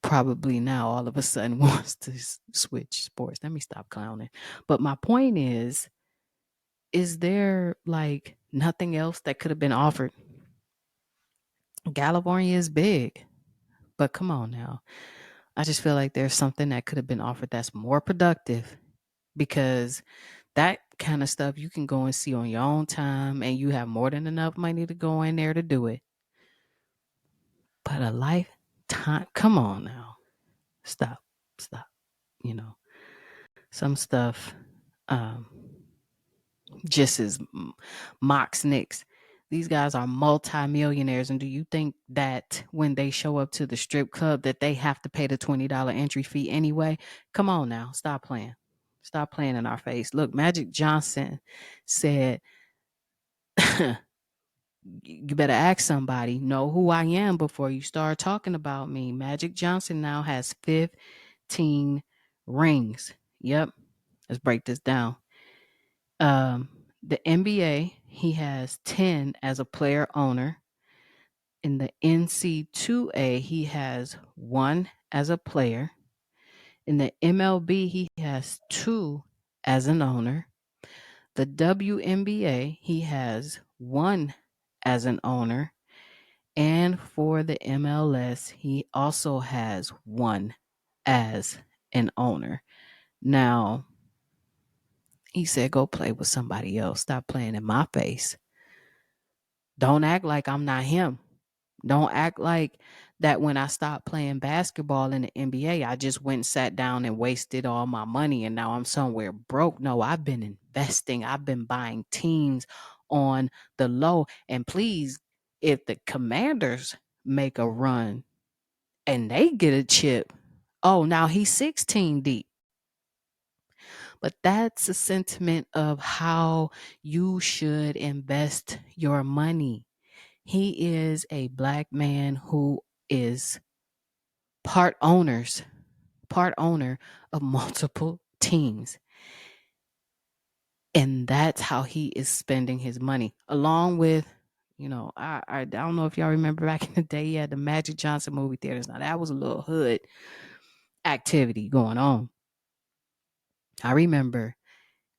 probably now all of a sudden wants to switch sports. Let me stop clowning. But my point is there like nothing else that could have been offered? California is big, but come on now. I just feel like there's something that could have been offered that's more productive, because that kind of stuff you can go and see on your own time and you have more than enough money to go in there to do it. But a lifetime, come on now. Stop. Stop. You know, some stuff um just as Mox Knicks. These guys are multimillionaires, and do you think that when they show up to the strip club that they have to pay the $20 entry fee anyway? Come on now, stop playing. Stop playing in our face. Look, Magic Johnson said, you better ask somebody, know who I am before you start talking about me. Magic Johnson now has 15 rings. Yep. Let's break this down. The NBA, he has 10 as a player owner. In the NC2A, he has 1 as a player. In the MLB, he has 2 as an owner. The WNBA, he has 1 as an owner. And for the MLS, he also has 1 as an owner. Now, he said, go play with somebody else. Stop playing in my face. Don't act like I'm not him. Don't act like that when I stopped playing basketball in the NBA, I just went and sat down and wasted all my money and now I'm somewhere broke. No, I've been investing. I've been buying teams on the low. And please, if the Commanders make a run and they get a chip, oh, now he's 16 deep. But that's a sentiment of how you should invest your money. He is a black man who is part owner of multiple teams. And that's how he is spending his money. Along with, I don't know if y'all remember back in the day, he had the Magic Johnson movie theaters. Now that was a little hood activity going on. I remember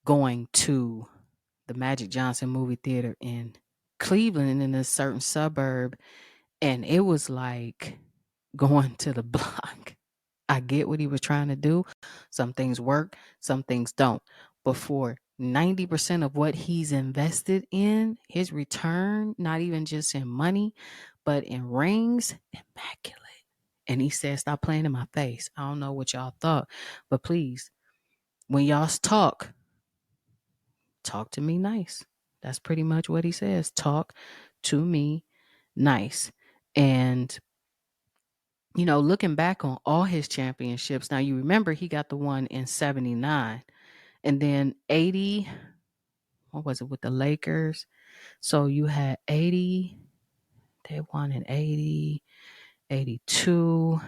going to the Magic Johnson movie theater in Cleveland in a certain suburb, and it was like going to the block. I get what he was trying to do. Some things work, some things don't. But for 90% of what he's invested in, his return, not even just in money, but in rings, immaculate. And he said, stop playing in my face. I don't know what y'all thought, but please, when y'all talk to me nice. That's pretty much what he says. Talk to me nice. And looking back on all his championships, now you remember he got the one in 79 and then 80, what was it with the Lakers? So you had 80, they won in 80, 82,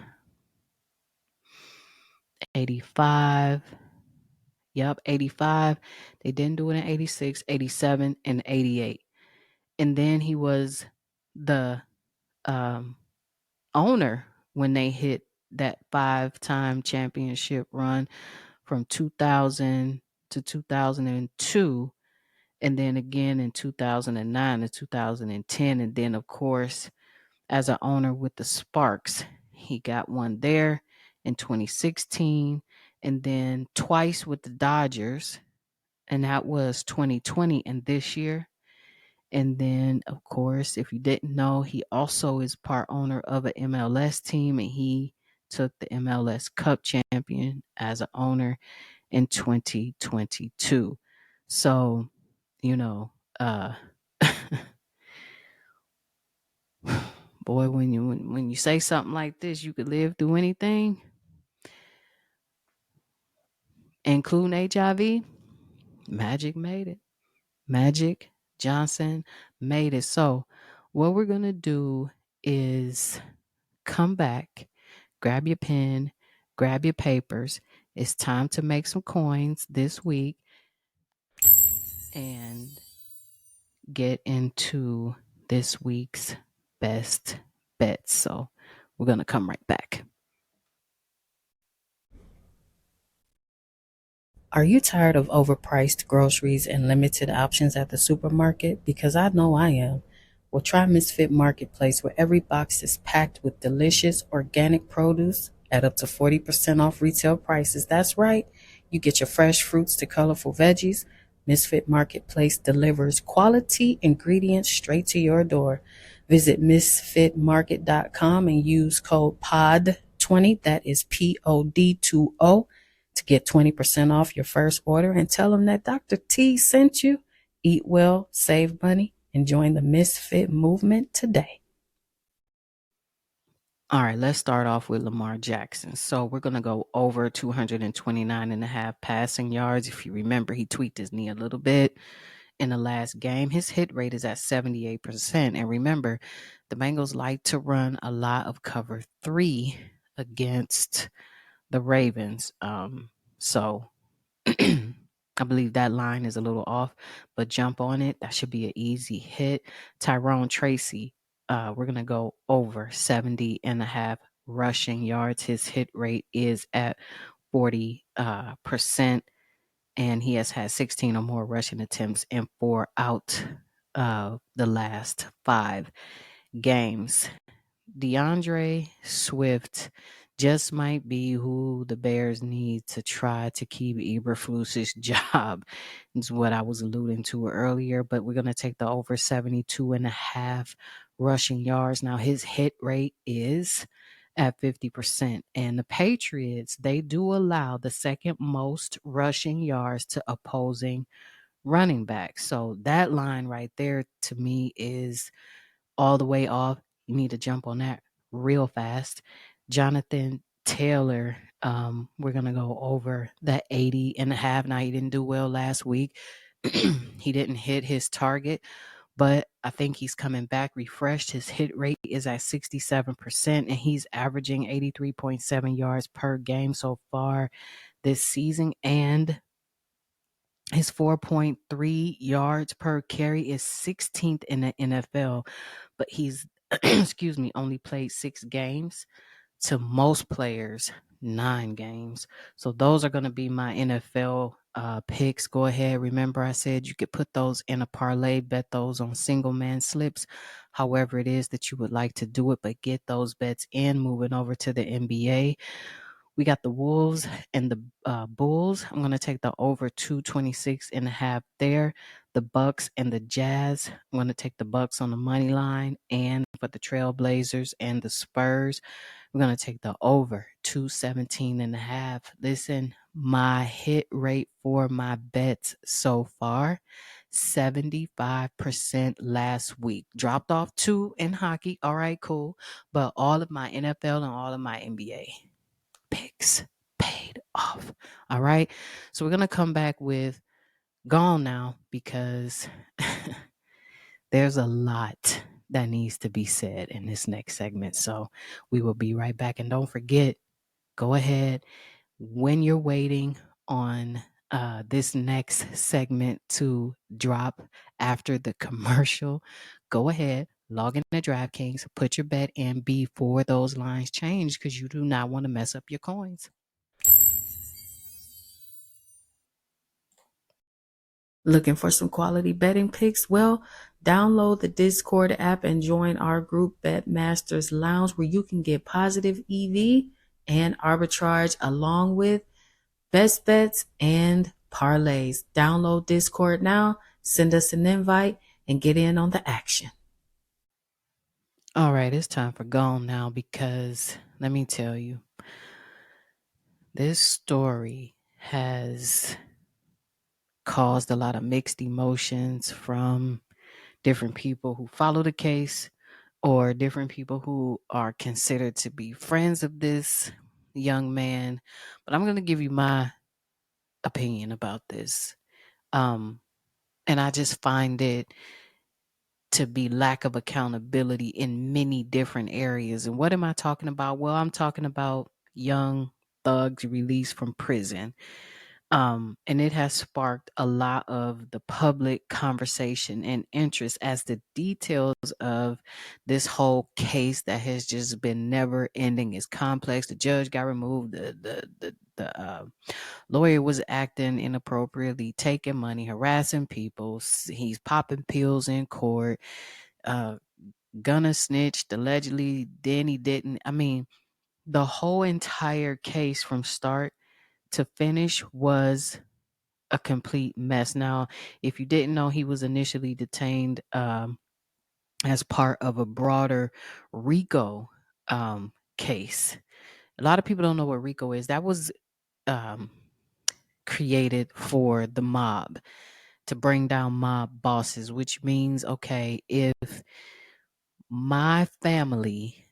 85. Yep, 85. They didn't do it in 86, 87, and 88. And then he was the owner when they hit that 5-time championship run from 2000 to 2002, and then again in 2009 to 2010. And then, of course, as an owner with the Sparks, he got one there in 2016, and then twice with the Dodgers, and that was 2020 and this year. And then, of course, if you didn't know, he also is part owner of an MLS team, and he took the MLS Cup champion as an owner in 2022. So, uh, boy, when you say something like this, you could live through anything, including HIV. Magic made it. Magic Johnson made it. So, What we're going to do is come back, grab your pen, grab your papers. It's time to make some coins this week and get into this week's best bets. So we're going to come right back. Are you tired of overpriced groceries and limited options at the supermarket? Because I know I am. Well, try Misfit Marketplace, where every box is packed with delicious organic produce at up to 40% off retail prices. That's right. You get your fresh fruits to colorful veggies. Misfit Marketplace delivers quality ingredients straight to your door. Visit misfitmarket.com and use code POD20, that is POD20, to get 20% off your first order, and tell them that Dr. T sent you. Eat well, save money, and join the Misfit movement today. All right, let's start off with Lamar Jackson. So we're going to go over 229 and a half passing yards. If you remember, he tweaked his knee a little bit in the last game. His hit rate is at 78%. And remember, the Bengals like to run a lot of cover 3 against the Ravens. So I believe that line is a little off, but jump on it. That should be an easy hit. Tyrone Tracy, we're going to go over 70 and a half rushing yards. His hit rate is at 40%, and he has had 16 or more rushing attempts in 4 out of the last 5 games. DeAndre Swift just might be who the Bears need to try to keep Eberflus's job. Is what I was alluding to earlier, but we're going to take the over 72 and a half rushing yards. Now his hit rate is at 50%, and the Patriots, they do allow the second most rushing yards to opposing running backs. So that line right there to me is all the way off. You need to jump on that real fast. Jonathan Taylor, we're going to go over that 80 and a half. Now, he didn't do well last week. He didn't hit his target, but I think he's coming back refreshed. His hit rate is at 67%, and he's averaging 83.7 yards per game so far this season. And his 4.3 yards per carry is 16th in the NFL, but he's, excuse me, only played 6 games. To most players, 9 games. So those are going to be my NFL picks. Go ahead. Remember, I said you could put those in a parlay, bet those on single man slips, however it is that you would like to do it, but get those bets in. Moving over to the NBA. We got the Wolves and the Bulls. I'm going to take the over 226 and a half there. The Bucks and the Jazz. I'm going to take the Bucks on the money line. And for the Trailblazers and the Spurs, we're going to take the over 217 and a half. Listen, my hit rate for my bets so far, 75% last week. Dropped off 2 in hockey. All right, cool. But all of my NFL and all of my NBA picks paid off. All right. So we're going to come back with Gone Now because there's a lot that needs to be said in this next segment. So we will be right back. And don't forget, go ahead when you're waiting on this next segment to drop after the commercial. Go ahead, log in to DraftKings, put your bet in before those lines change because you do not want to mess up your coins. Looking for some quality betting picks? Well, download the Discord app and join our group Bet Masters Lounge, where you can get positive EV and arbitrage along with best bets and parlays. Download Discord now, send us an invite, and get in on the action. All right, it's time for Gone Now because let me tell you, this story has caused a lot of mixed emotions from different people who follow the case or different people who are considered to be friends of this young man. But I'm going to give you my opinion about this. And I just find it to be lack of accountability in many different areas. And what am I talking about? Well, I'm talking about young thugs released from prison. And it has sparked a lot of the public conversation and interest as the details of this whole case that has just been never ending is complex. The judge got removed. The lawyer was acting inappropriately, taking money, harassing people. He's popping pills in court. Uh, Gunna snitched allegedly. Then he didn't. I mean, the whole entire case from start to finish was a complete mess. Now, if you didn't know, he was initially detained as part of a broader RICO case. A lot of people don't know what RICO is. That was um, created for the mob to bring down mob bosses, which means, okay, if my family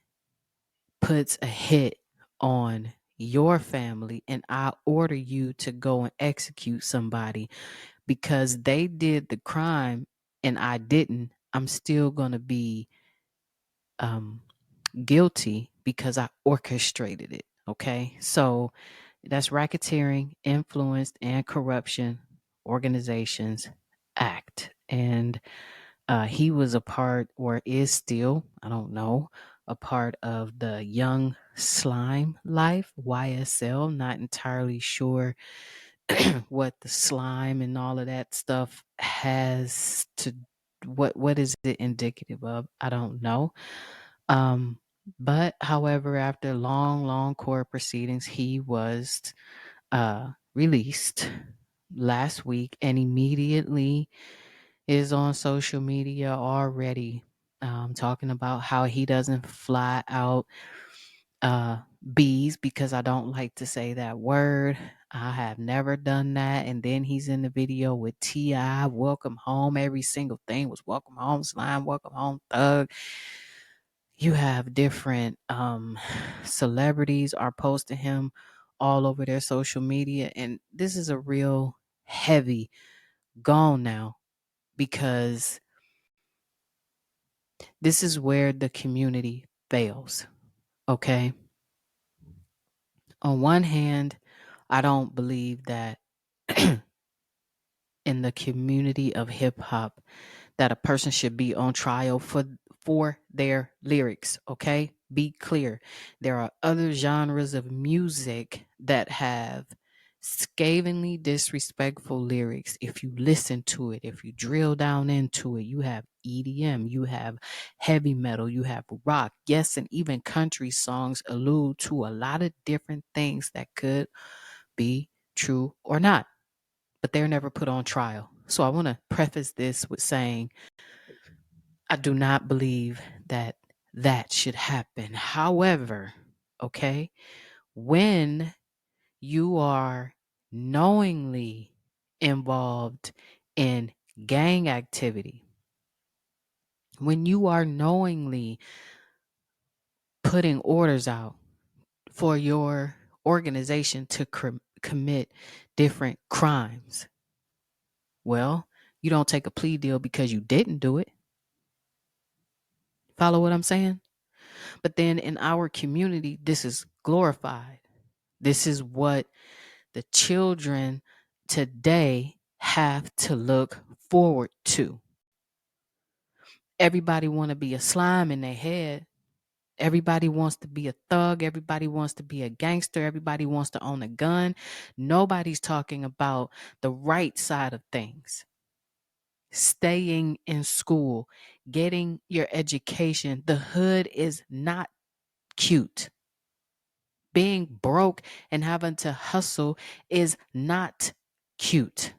puts a hit on your family and I order you to go and execute somebody because they did the crime and I didn't, I'm still going to be um, guilty because I orchestrated it. Okay. So that's Racketeering, Influenced, and Corruption Organizations Act. And he was a part, or is still, I don't know, a part of the Young Slime Life, YSL. Not entirely sure what the slime and all of that stuff has to what is it indicative of? I don't know. Um, but however, after long court proceedings, he was released last week and immediately is on social media already talking about how he doesn't fly out bees because I don't like to say that word. I have never done that. And then he's in the video with T.I. Welcome home. Every single thing was welcome home, slime, welcome home, thug. You have different celebrities are posting him all over their social media. And this is a real heavy gone now because this is where the community fails. Okay. On one hand, I don't believe that in the community of hip hop that a person should be on trial for their lyrics, okay? Be clear. There are other genres of music that have scathingly disrespectful lyrics. If you listen to it, if you drill down into it, you have EDM, you have heavy metal, you have rock. Yes, and even country songs allude to a lot of different things that could be true or not, but they're never put on trial. So I want to preface this with saying I do not believe that that should happen. However, okay, when you are knowingly involved in gang activity, when you are knowingly putting orders out for your organization to commit different crimes, well, you don't take a plea deal because you didn't do it. Follow what I'm saying? But then in our community, this is glorified. This is what the children today have to look forward to. Everybody want to be a slime in their head. Everybody wants to be a thug. Everybody wants to be a gangster. Everybody wants to own a gun. Nobody's talking about the right side of things. Staying in school, getting your education. The hood is not cute. Being broke and having to hustle is not cute.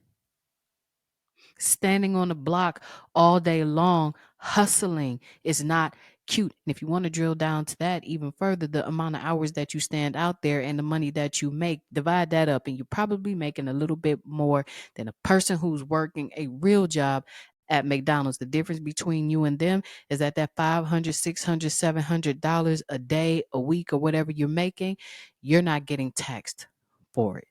Standing on the block all day long, hustling is not cute. And if you want to drill down to that even further, the amount of hours that you stand out there and the money that you make, divide that up, and you're probably making a little bit more than a person who's working a real job at McDonald's. The difference between you and them is that $500, $600, $700 a day, a week, or whatever you're making, you're not getting taxed for it.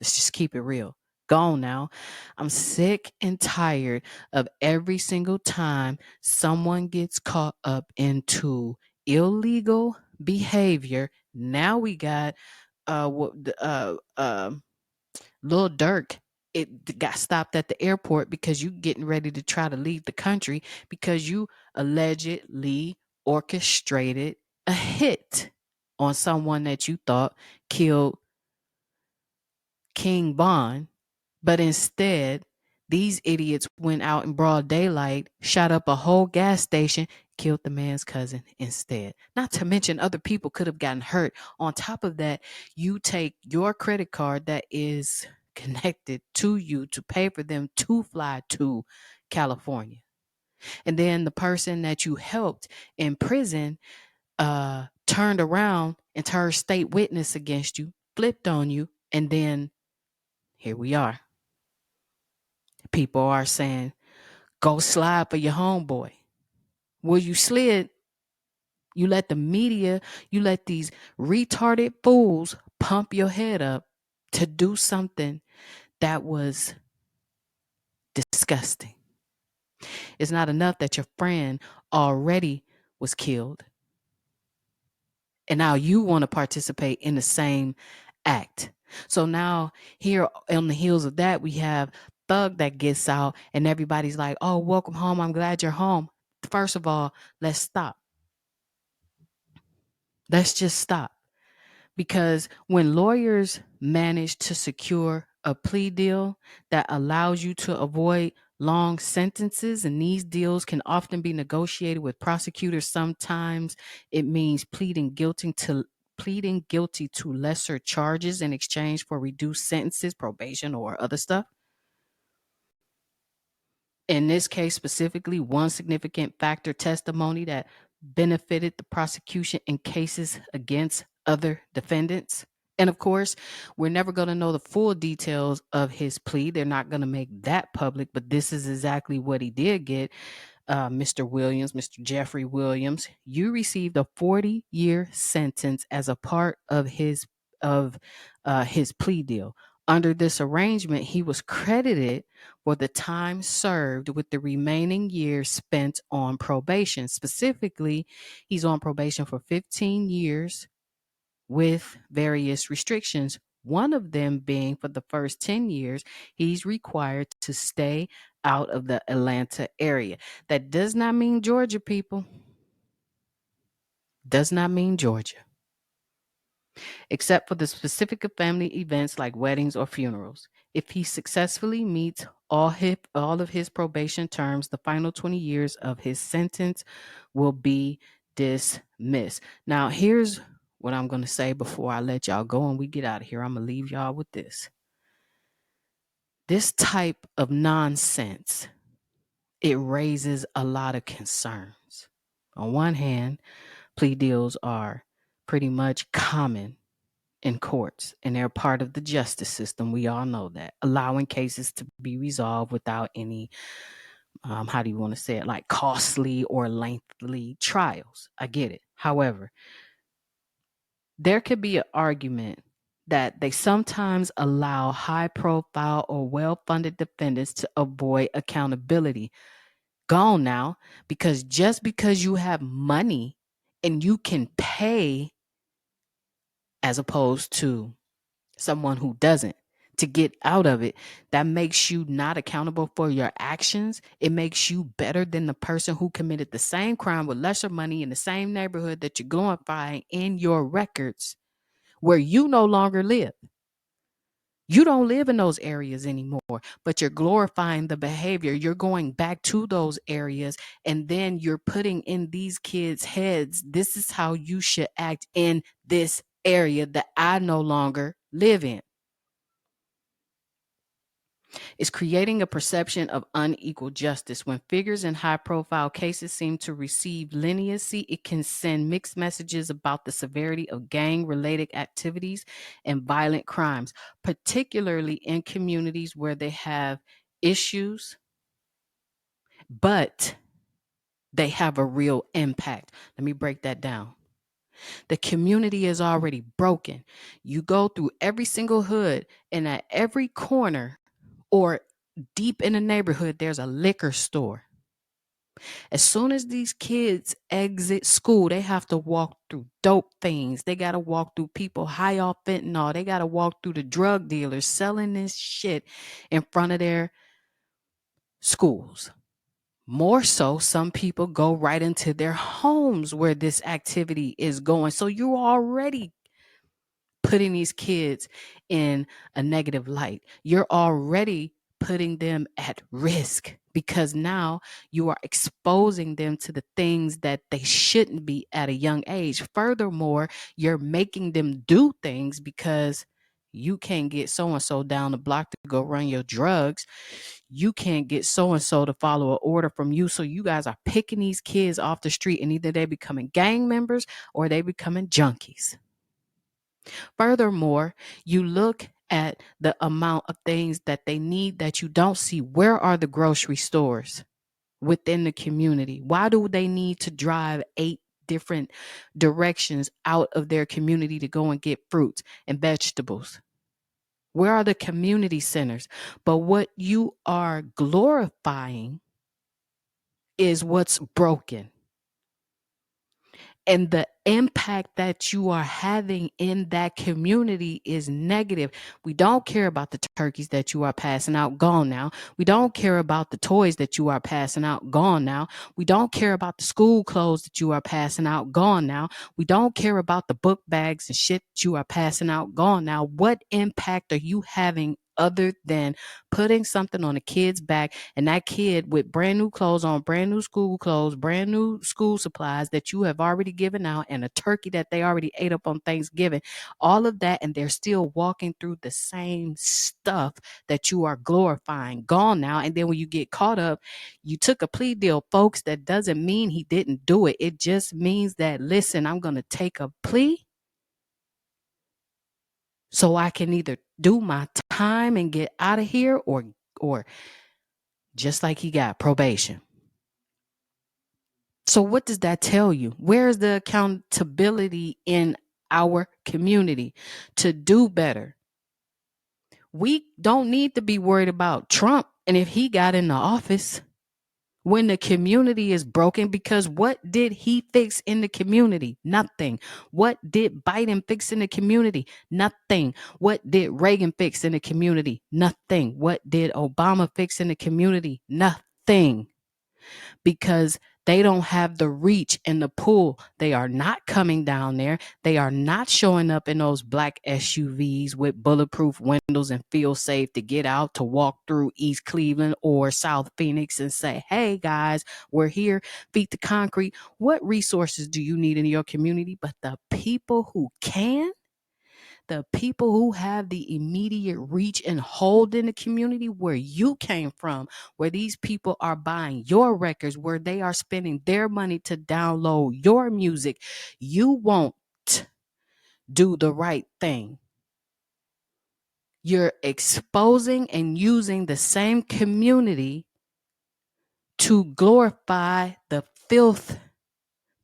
Let's just keep it real. Gone now. I'm sick and tired of every single time someone gets caught up into illegal behavior. Now we got Lil Durk. It got stopped at the airport because you getting ready to try to leave the country because you allegedly orchestrated a hit on someone that you thought killed King Bond, but instead, these idiots went out in broad daylight, shot up a whole gas station, killed the man's cousin instead. Not to mention, other people could have gotten hurt. On top of that, you take your credit card that is connected to you to pay for them to fly to California. And then the person that you helped in prison turned around and turned state witness against you, flipped on you, and then here we are. People are saying, go slide for your homeboy. Well, you slid, you let the media, you let these retarded fools pump your head up to do something that was disgusting. It's not enough that your friend already was killed. And now you want to participate in the same act. So now here on the heels of that, we have Thug that gets out and everybody's like, oh, welcome home. I'm glad you're home. First of all, let's stop. Let's just stop. Because when lawyers manage to secure a plea deal that allows you to avoid long sentences, and these deals can often be negotiated with prosecutors, sometimes it means pleading guilty to lesser charges in exchange for reduced sentences, probation, or other stuff. In this case specifically, one significant factor testimony that benefited the prosecution in cases against other defendants. And of course, we're never going to know the full details of his plea. They're not going to make that public, but this is exactly what he did get. Mr. Williams, Mr. Jeffrey Williams, you received a 40-year sentence as a part of his plea deal. Under this arrangement, he was credited for the time served with the remaining years spent on probation. Specifically, he's on probation for 15 years with various restrictions. One of them being for the first 10 years, he's required to stay out of the Atlanta area. That does not mean Georgia, people. Does not mean Georgia. Except for the specific family events like weddings or funerals. If he successfully meets all of his probation terms, the final 20 years of his sentence will be dismissed. Now, here's what I'm going to say before I let y'all go and we get out of here. I'm going to leave y'all with this. This type of nonsense, it raises a lot of concerns. On one hand, plea deals are pretty much common in courts, and they're part of the justice system. We all know that, allowing cases to be resolved without any, how do you want to say it, like costly or lengthy trials. I get it. However, there could be an argument that they sometimes allow high profile or well funded defendants to avoid accountability. Gone now, because just because you have money and you can pay as opposed to someone who doesn't to get out of it, that makes you not accountable for your actions. It makes you better than the person who committed the same crime with lesser money in the same neighborhood that you're glorifying in your records where you no longer live. You don't live in those areas anymore, but you're glorifying the behavior. You're going back to those areas, and then you're putting in these kids' heads, this is how you should act in this area that I no longer live in. It's creating a perception of unequal justice. When figures in high-profile cases seem to receive leniency, it can send mixed messages about the severity of gang-related activities and violent crimes, particularly in communities where they have issues, but they have a real impact. Let me break that down. The community is already broken. You go through every single hood, and at every corner, Or deep in the neighborhood, there's a liquor store. As soon as these kids exit school, they have to walk through dope things. They got to walk through people high off fentanyl. They got to walk through the drug dealers selling this shit in front of their schools. More so, some people go right into their homes where this activity is going. So you're already putting these kids in a negative light. You're already putting them at risk because now you are exposing them to the things that they shouldn't be at a young age. Furthermore, you're making them do things because you can't get so and so down the block to go run your drugs. You can't get so and so to follow an order from you. So you guys are picking these kids off the street, and either they becoming gang members or they becoming junkies. Furthermore, you look at the amount of things that they need that you don't see. Where are the grocery stores within the community? Why do they need to drive 8 different directions out of their community to go and get fruits and vegetables? Where are the community centers? But what you are glorifying is what's broken. And the impact that you are having in that community is negative. We don't care about the turkeys that you are passing out, gone now. We don't care about the toys that you are passing out, gone now. We don't care about the school clothes that you are passing out, gone now. We don't care about the book bags and shit that you are passing out, gone now. What impact are you having other than putting something on a kid's back, and that kid with brand new clothes on, brand new school clothes, brand new school supplies that you have already given out, and a turkey that they already ate up on Thanksgiving, all of that, and they're still walking through the same stuff that you are glorifying, gone now. And then when you get caught up, you took a plea deal, folks. That doesn't mean he didn't do it. It just means that, listen, I'm going to take a plea so I can either do my time and get out of here, or just like he got probation. So what does that tell you? Where is the accountability in our community to do better? We don't need to be worried about Trump and if he got in the office when the community is broken, because what did he fix in the community? Nothing. What did Biden fix in the community? Nothing. What did Reagan fix in the community? Nothing. What did Obama fix in the community? Nothing. Because they don't have the reach and the pull. They are not coming down there. They are not showing up in those black SUVs with bulletproof windows and feel safe to get out to walk through East Cleveland or South Phoenix and say, hey guys, we're here, feet to concrete. What resources do you need in your community? But the people who can, the people who have the immediate reach and hold in the community where you came from, where these people are buying your records, where they are spending their money to download your music, you won't do the right thing. You're exposing and using the same community to glorify the filth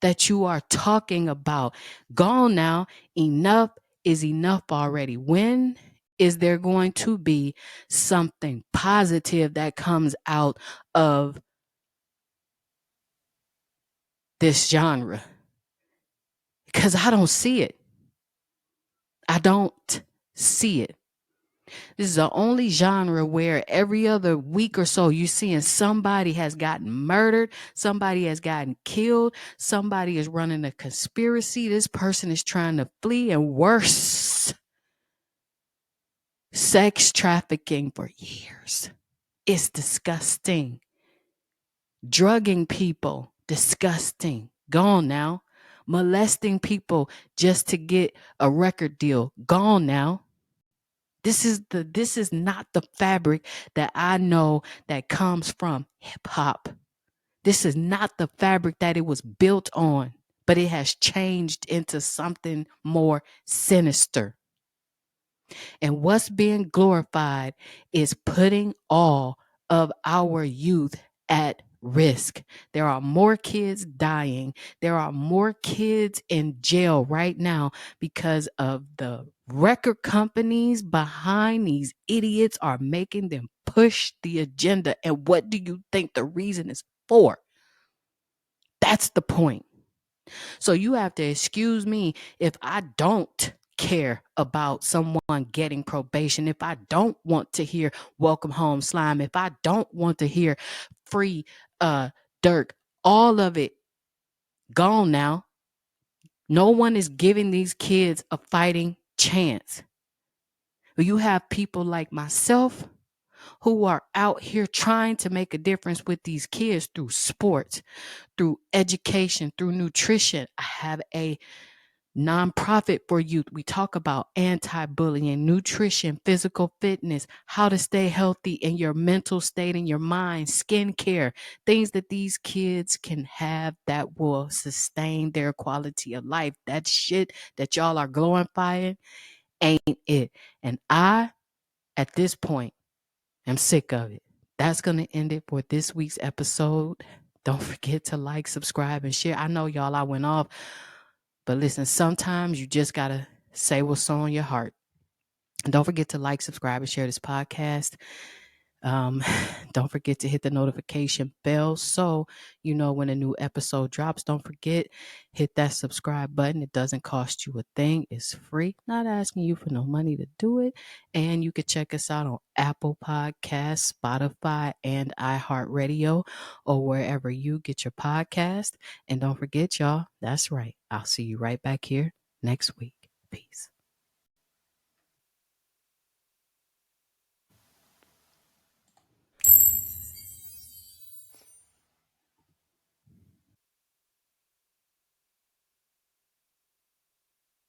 that you are talking about. Gone now. Enough is enough already. When is there going to be something positive that comes out of this genre? Because I don't see it. I don't see it. This is the only genre where every other week or so you're seeing somebody has gotten murdered, somebody has gotten killed, somebody is running a conspiracy, this person is trying to flee, and worse, sex trafficking for years. It's disgusting. Drugging people, disgusting. Gone now. Molesting people just to get a record deal, gone now. This is not the fabric that I know that comes from hip hop. This is not the fabric that it was built on, but it has changed into something more sinister. And what's being glorified is putting all of our youth at risk. There are more kids dying. There are more kids in jail right now because of the record companies behind these idiots are making them push the agenda. And what do you think the reason is for? That's the point. So you have to excuse me if I don't care about someone getting probation, if I don't want to hear welcome home slime, if I don't want to hear free Dirk, all of it gone now. No one is giving these kids a fighting chance. You have people like myself who are out here trying to make a difference with these kids through sports, through education, through nutrition. I have a nonprofit for youth. We talk about anti-bullying, nutrition, physical fitness, how to stay healthy in your mental state, in your mind, skincare, things that these kids can have that will sustain their quality of life. That shit that y'all are glorifying ain't it. And I, at this point, am sick of it. That's going to end it for this week's episode. Don't forget to like, subscribe, and share. I know y'all, I went off. But listen, sometimes you just got to say what's on your heart. And don't forget to like, subscribe, and share this podcast. Don't forget to hit the notification bell so you know when a new episode drops. Don't forget, hit that subscribe button. It doesn't cost you a thing. It's free. Not asking you for no money to do it. And you can check us out on Apple Podcasts, Spotify, and iHeartRadio, or wherever you get your podcast. And don't forget, y'all, that's right. I'll see you right back here next week. Peace.